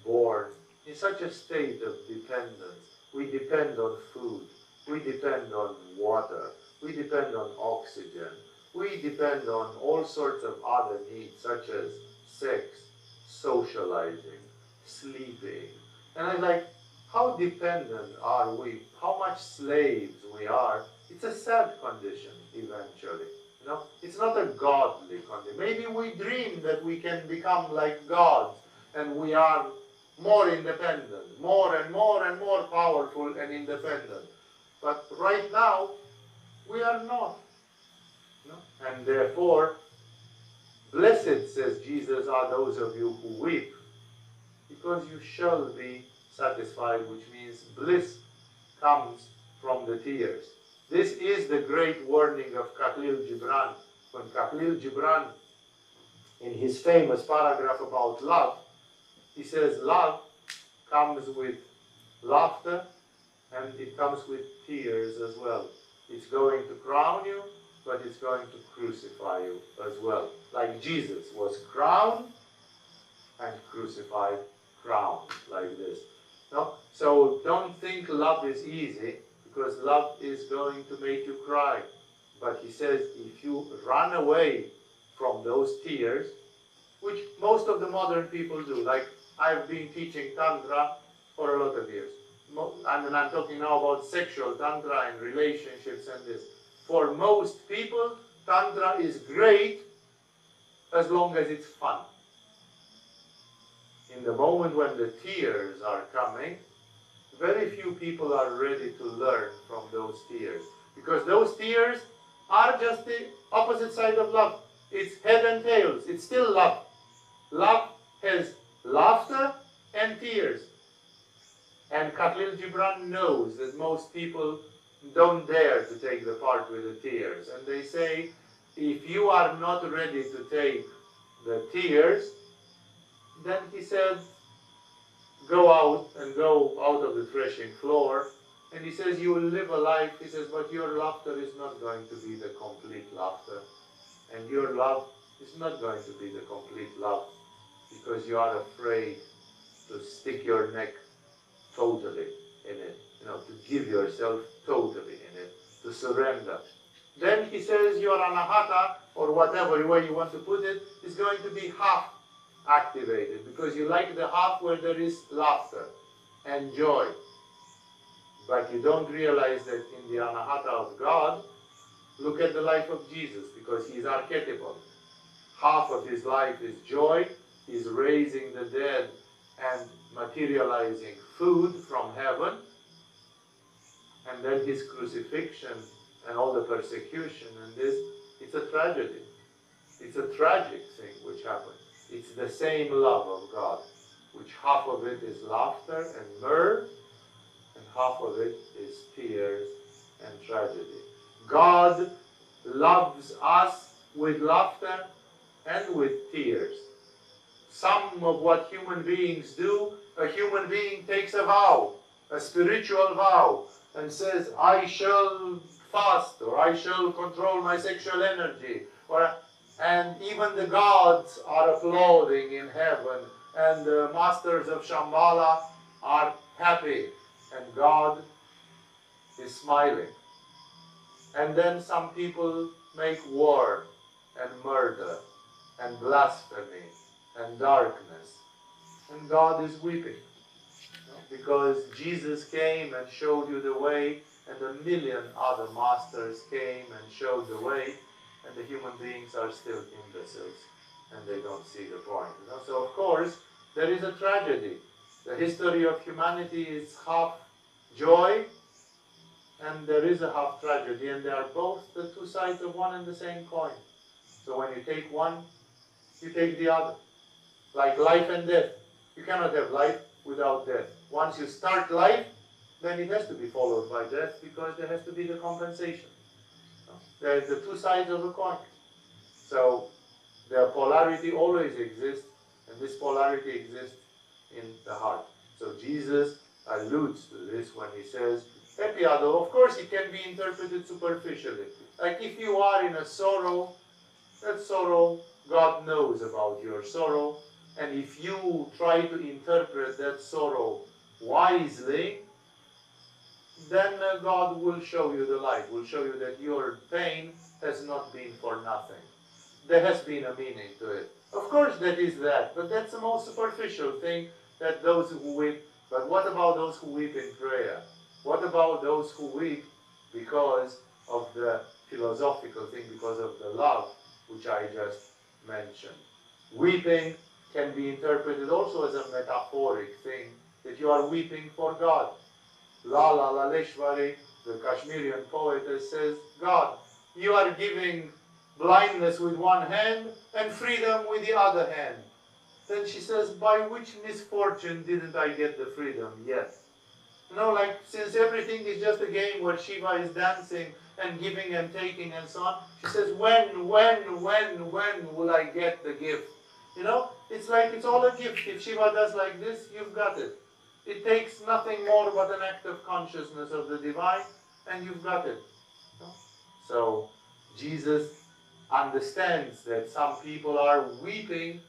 born in such a state of dependence? We depend on food, we depend on water, we depend on oxygen, we depend on all sorts of other needs such as sex, socializing, sleeping. And I'm like, how dependent are we? How much slaves we are? It's a sad condition eventually. It's not a godly condition. Maybe we dream that we can become like gods and we are more independent, more and more and more powerful and independent. But right now, we are not. And therefore, blessed, says Jesus, are those of you who weep, because you shall be satisfied, which means bliss comes from the tears. This is the great warning of Khalil Gibran. When Khalil Gibran, in his famous paragraph about love, he says love comes with laughter and it comes with tears as well. It's going to crown you, but it's going to crucify you as well. Like Jesus was crowned and crucified, crowned like this. No? So don't think love is easy, because love is going to make you cry. But he says if you run away from those tears, which most of the modern people do, like I've been teaching Tantra for a lot of years. And I'm talking now about sexual Tantra and relationships and this. For most people, Tantra is great as long as it's fun. In the moment when the tears are coming, very few people are ready to learn from those tears. Because those tears are just the opposite side of love. It's head and tails. It's still love. Love has laughter and tears. And Khalil Gibran knows that most people don't dare to take the part with the tears. And they say, if you are not ready to take the tears, then he said, go out and go out of the threshing floor. And he says, you will live a life, he says, but your laughter is not going to be the complete laughter. And your love is not going to be the complete love, because you are afraid to stick your neck totally in it, to give yourself totally in it, to surrender. Then he says your anahata, or whatever way you want to put it, is going to be half activated, because you like the half where there is laughter and joy. But you don't realize that in the anahata of God, look at the life of Jesus, because he is archetypal. Half of his life is joy, he's raising the dead and materializing food from heaven, and then his crucifixion and all the persecution and this, it's a tragedy. It's a tragic thing which happened. It's the same love of God, which half of it is laughter and mirth, and half of it is tears and tragedy. God loves us with laughter and with tears. Some of what human beings do, a human being takes a vow, a spiritual vow, and says, I shall fast, or I shall control my sexual energy, and even the gods are applauding in heaven, and the masters of Shambhala are happy, and God is smiling. And then some people make war and murder and blasphemy and darkness, and God is weeping, because Jesus came and showed you the way, and a million other masters came and showed the way, and the human beings are still imbeciles, and they don't see the point. So of course, there is a tragedy. The history of humanity is half joy, and there is a half tragedy, and they are both the two sides of one and the same coin. So when you take one, you take the other. Like life and death. You cannot have life without death. Once you start life, then it has to be followed by death, because there has to be the compensation. There are the two sides of a coin. So the polarity always exists, and this polarity exists in the heart. So Jesus alludes to this when he says, Epiado, of course it can be interpreted superficially. Like if you are in a sorrow, that sorrow, God knows about your sorrow, and if you try to interpret that sorrow wisely, then God will show you the light, will show you that your pain has not been for nothing. There has been a meaning to it. Of course that is that, but that's the most superficial thing, that those who weep. But what about those who weep in prayer? What about those who weep because of the philosophical thing, because of the love which I just mentioned? Weeping can be interpreted also as a metaphoric thing, that you are weeping for God. Lala Laleshwari, the Kashmirian poetess, says, God, you are giving blindness with one hand and freedom with the other hand. Then she says, by which misfortune didn't I get the freedom yet? You know, like, since everything is just a game where Shiva is dancing and giving and taking and so on, she says, when will I get the gift? You know, it's like it's all a gift. If Shiva does like this, you've got it. It takes nothing more but an act of consciousness of the divine, and you've got it. So, Jesus understands that some people are weeping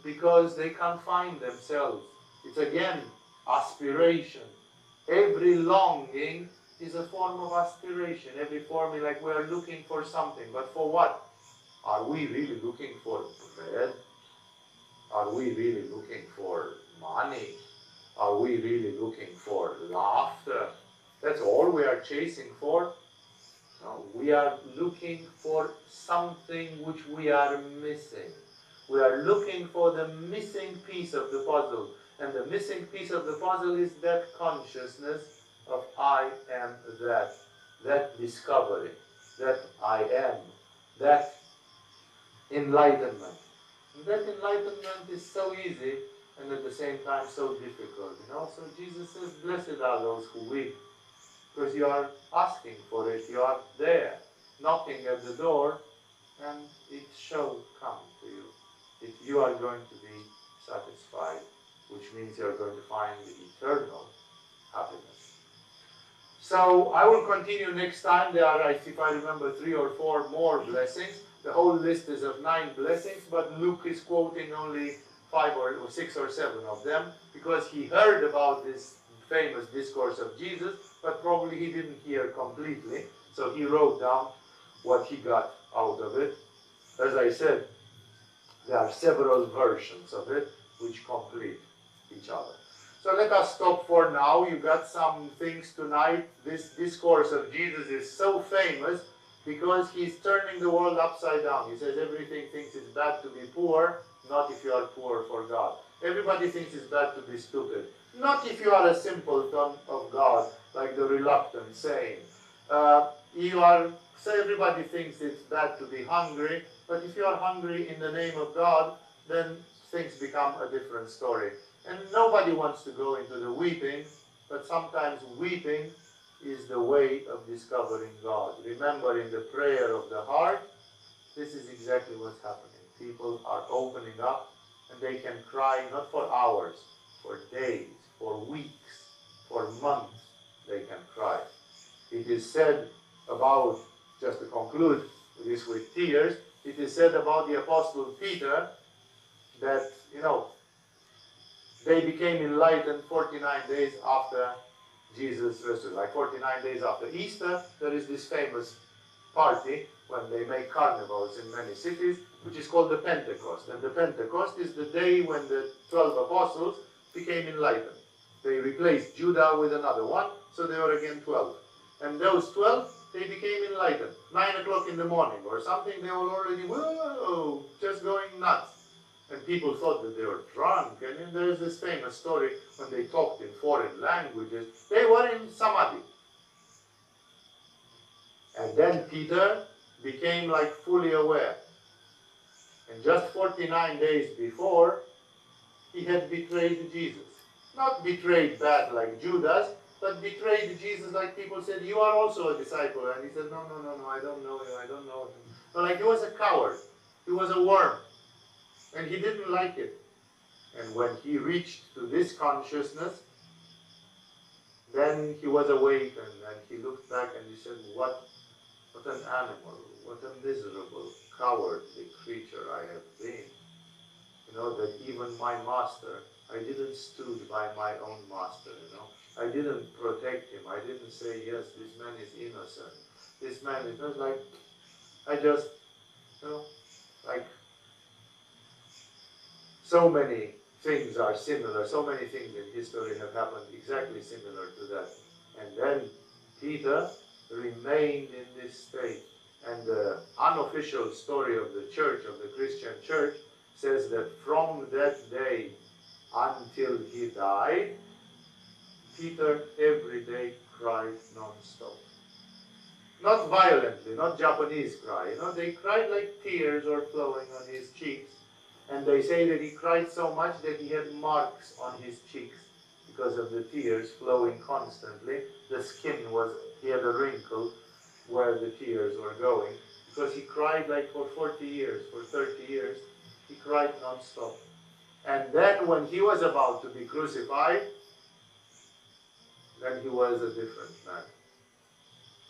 because they can't find themselves. It's again aspiration. Every longing is a form of aspiration. Every form is like we are looking for something. But for what? Are we really looking for bread? Are we really looking for money? Are we really looking for laughter? That's all we are chasing for? No, we are looking for something which we are missing. We are looking for the missing piece of the puzzle. And the missing piece of the puzzle is that consciousness of I am that discovery, that I am, that enlightenment. And that enlightenment is so easy and at the same time so difficult, you know. So Jesus says, blessed are those who weep, because you are asking for it, you are there, knocking at the door, and it shall come to you. If you are going to be satisfied, which means you are going to find the eternal happiness. So I will continue next time. There are, if I remember, 3 or 4 more blessings. The whole list is of 9 blessings, but Luke is quoting only 5 or 6 or 7 of them, because he heard about this famous discourse of Jesus, but probably he didn't hear completely. So he wrote down what he got out of it. As I said, there are several versions of it which complete each other. So let us stop for now. You got some things tonight. This discourse of Jesus is so famous because he's turning the world upside down. He says everything thinks it's bad to be poor, not if you are poor for God. Everybody thinks it's bad to be stupid, not if you are a simpleton of God, like the reluctant saying. So everybody thinks it's bad to be hungry, but if you are hungry in the name of God, then things become a different story. And nobody wants to go into the weeping, but sometimes weeping is the way of discovering God. Remember, in the prayer of the heart, this is exactly what's happening. People are opening up, and they can cry not for hours, for days, for weeks, for months, they can cry. It is said about, just to conclude this with tears, it is said about the Apostle Peter that, you know, they became enlightened 49 days after Jesus resurrected. Like 49 days after Easter, there is this famous party when they make carnivals in many cities, which is called the Pentecost. And the Pentecost is the day when the 12 apostles became enlightened. They replaced Judah with another one, so they were again 12. And those 12, they became enlightened. 9 o'clock in the morning or something, they were already, whoa, just going nuts. And people thought that they were drunk. And then there is this famous story when they talked in foreign languages. They were in samadhi. And then Peter became like fully aware. And just 49 days before, he had betrayed Jesus. Not betrayed bad like Judas, but betrayed Jesus, like people said, you are also a disciple. And he said, no, no, no, no, I don't know you, I don't know him. But like he was a coward, he was a worm, and he didn't like it. And when he reached to this consciousness, then he was awakened, and he looked back and he said, what an animal, what a miserable, cowardly creature I have been. You know, that even my master, I didn't stood by my own master, you know. I didn't protect him. I didn't say, yes, this man is innocent. This man is not like, I just, you know, like, so many things are similar, so many things in history have happened exactly similar to that. And then Peter remained in this state. And the unofficial story of the church, of the Christian church, says that from that day until he died, Peter every day cried non-stop. Not violently, not Japanese cry. You know, they cried like tears were flowing on his cheeks. And they say that he cried so much that he had marks on his cheeks because of the tears flowing constantly. The skin was, he had a wrinkle where the tears were going. Because he cried like for 40 years, for 30 years, he cried non-stop. And then when he was about to be crucified, then he was a different man.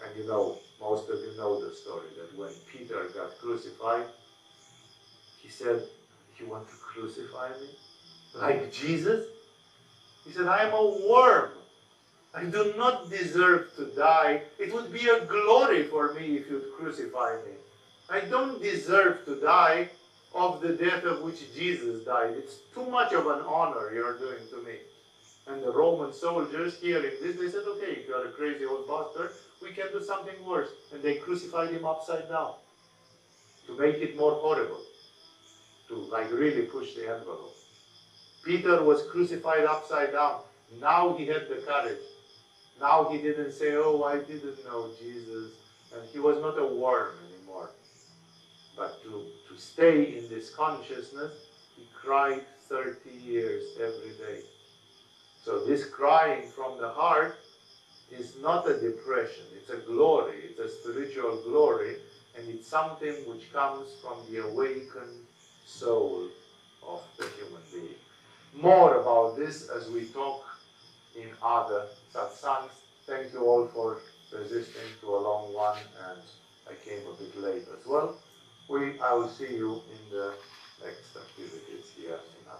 And you know, most of you know the story, that when Peter got crucified, he said, you want to crucify me? Like Jesus? He said, I am a worm. I do not deserve to die. It would be a glory for me if you'd crucify me. I don't deserve to die of the death of which Jesus died. It's too much of an honor you're doing to me. And the Roman soldiers, hearing this, they said, okay, if you're a crazy old bastard, we can do something worse. And they crucified him upside down to make it more horrible, to like really push the envelope. Peter was crucified upside down. Now he had the courage. Now he didn't say, oh, I didn't know Jesus. And he was not a worm anymore. But to stay in this consciousness, he cried 30 years every day. So this crying from the heart is not a depression, it's a glory, it's a spiritual glory, and it's something which comes from the awakened soul of the human being. More about this as we talk in other satsangs. Thank you all for resisting to a long one, and I came a bit late as well. I will see you in the next activities here in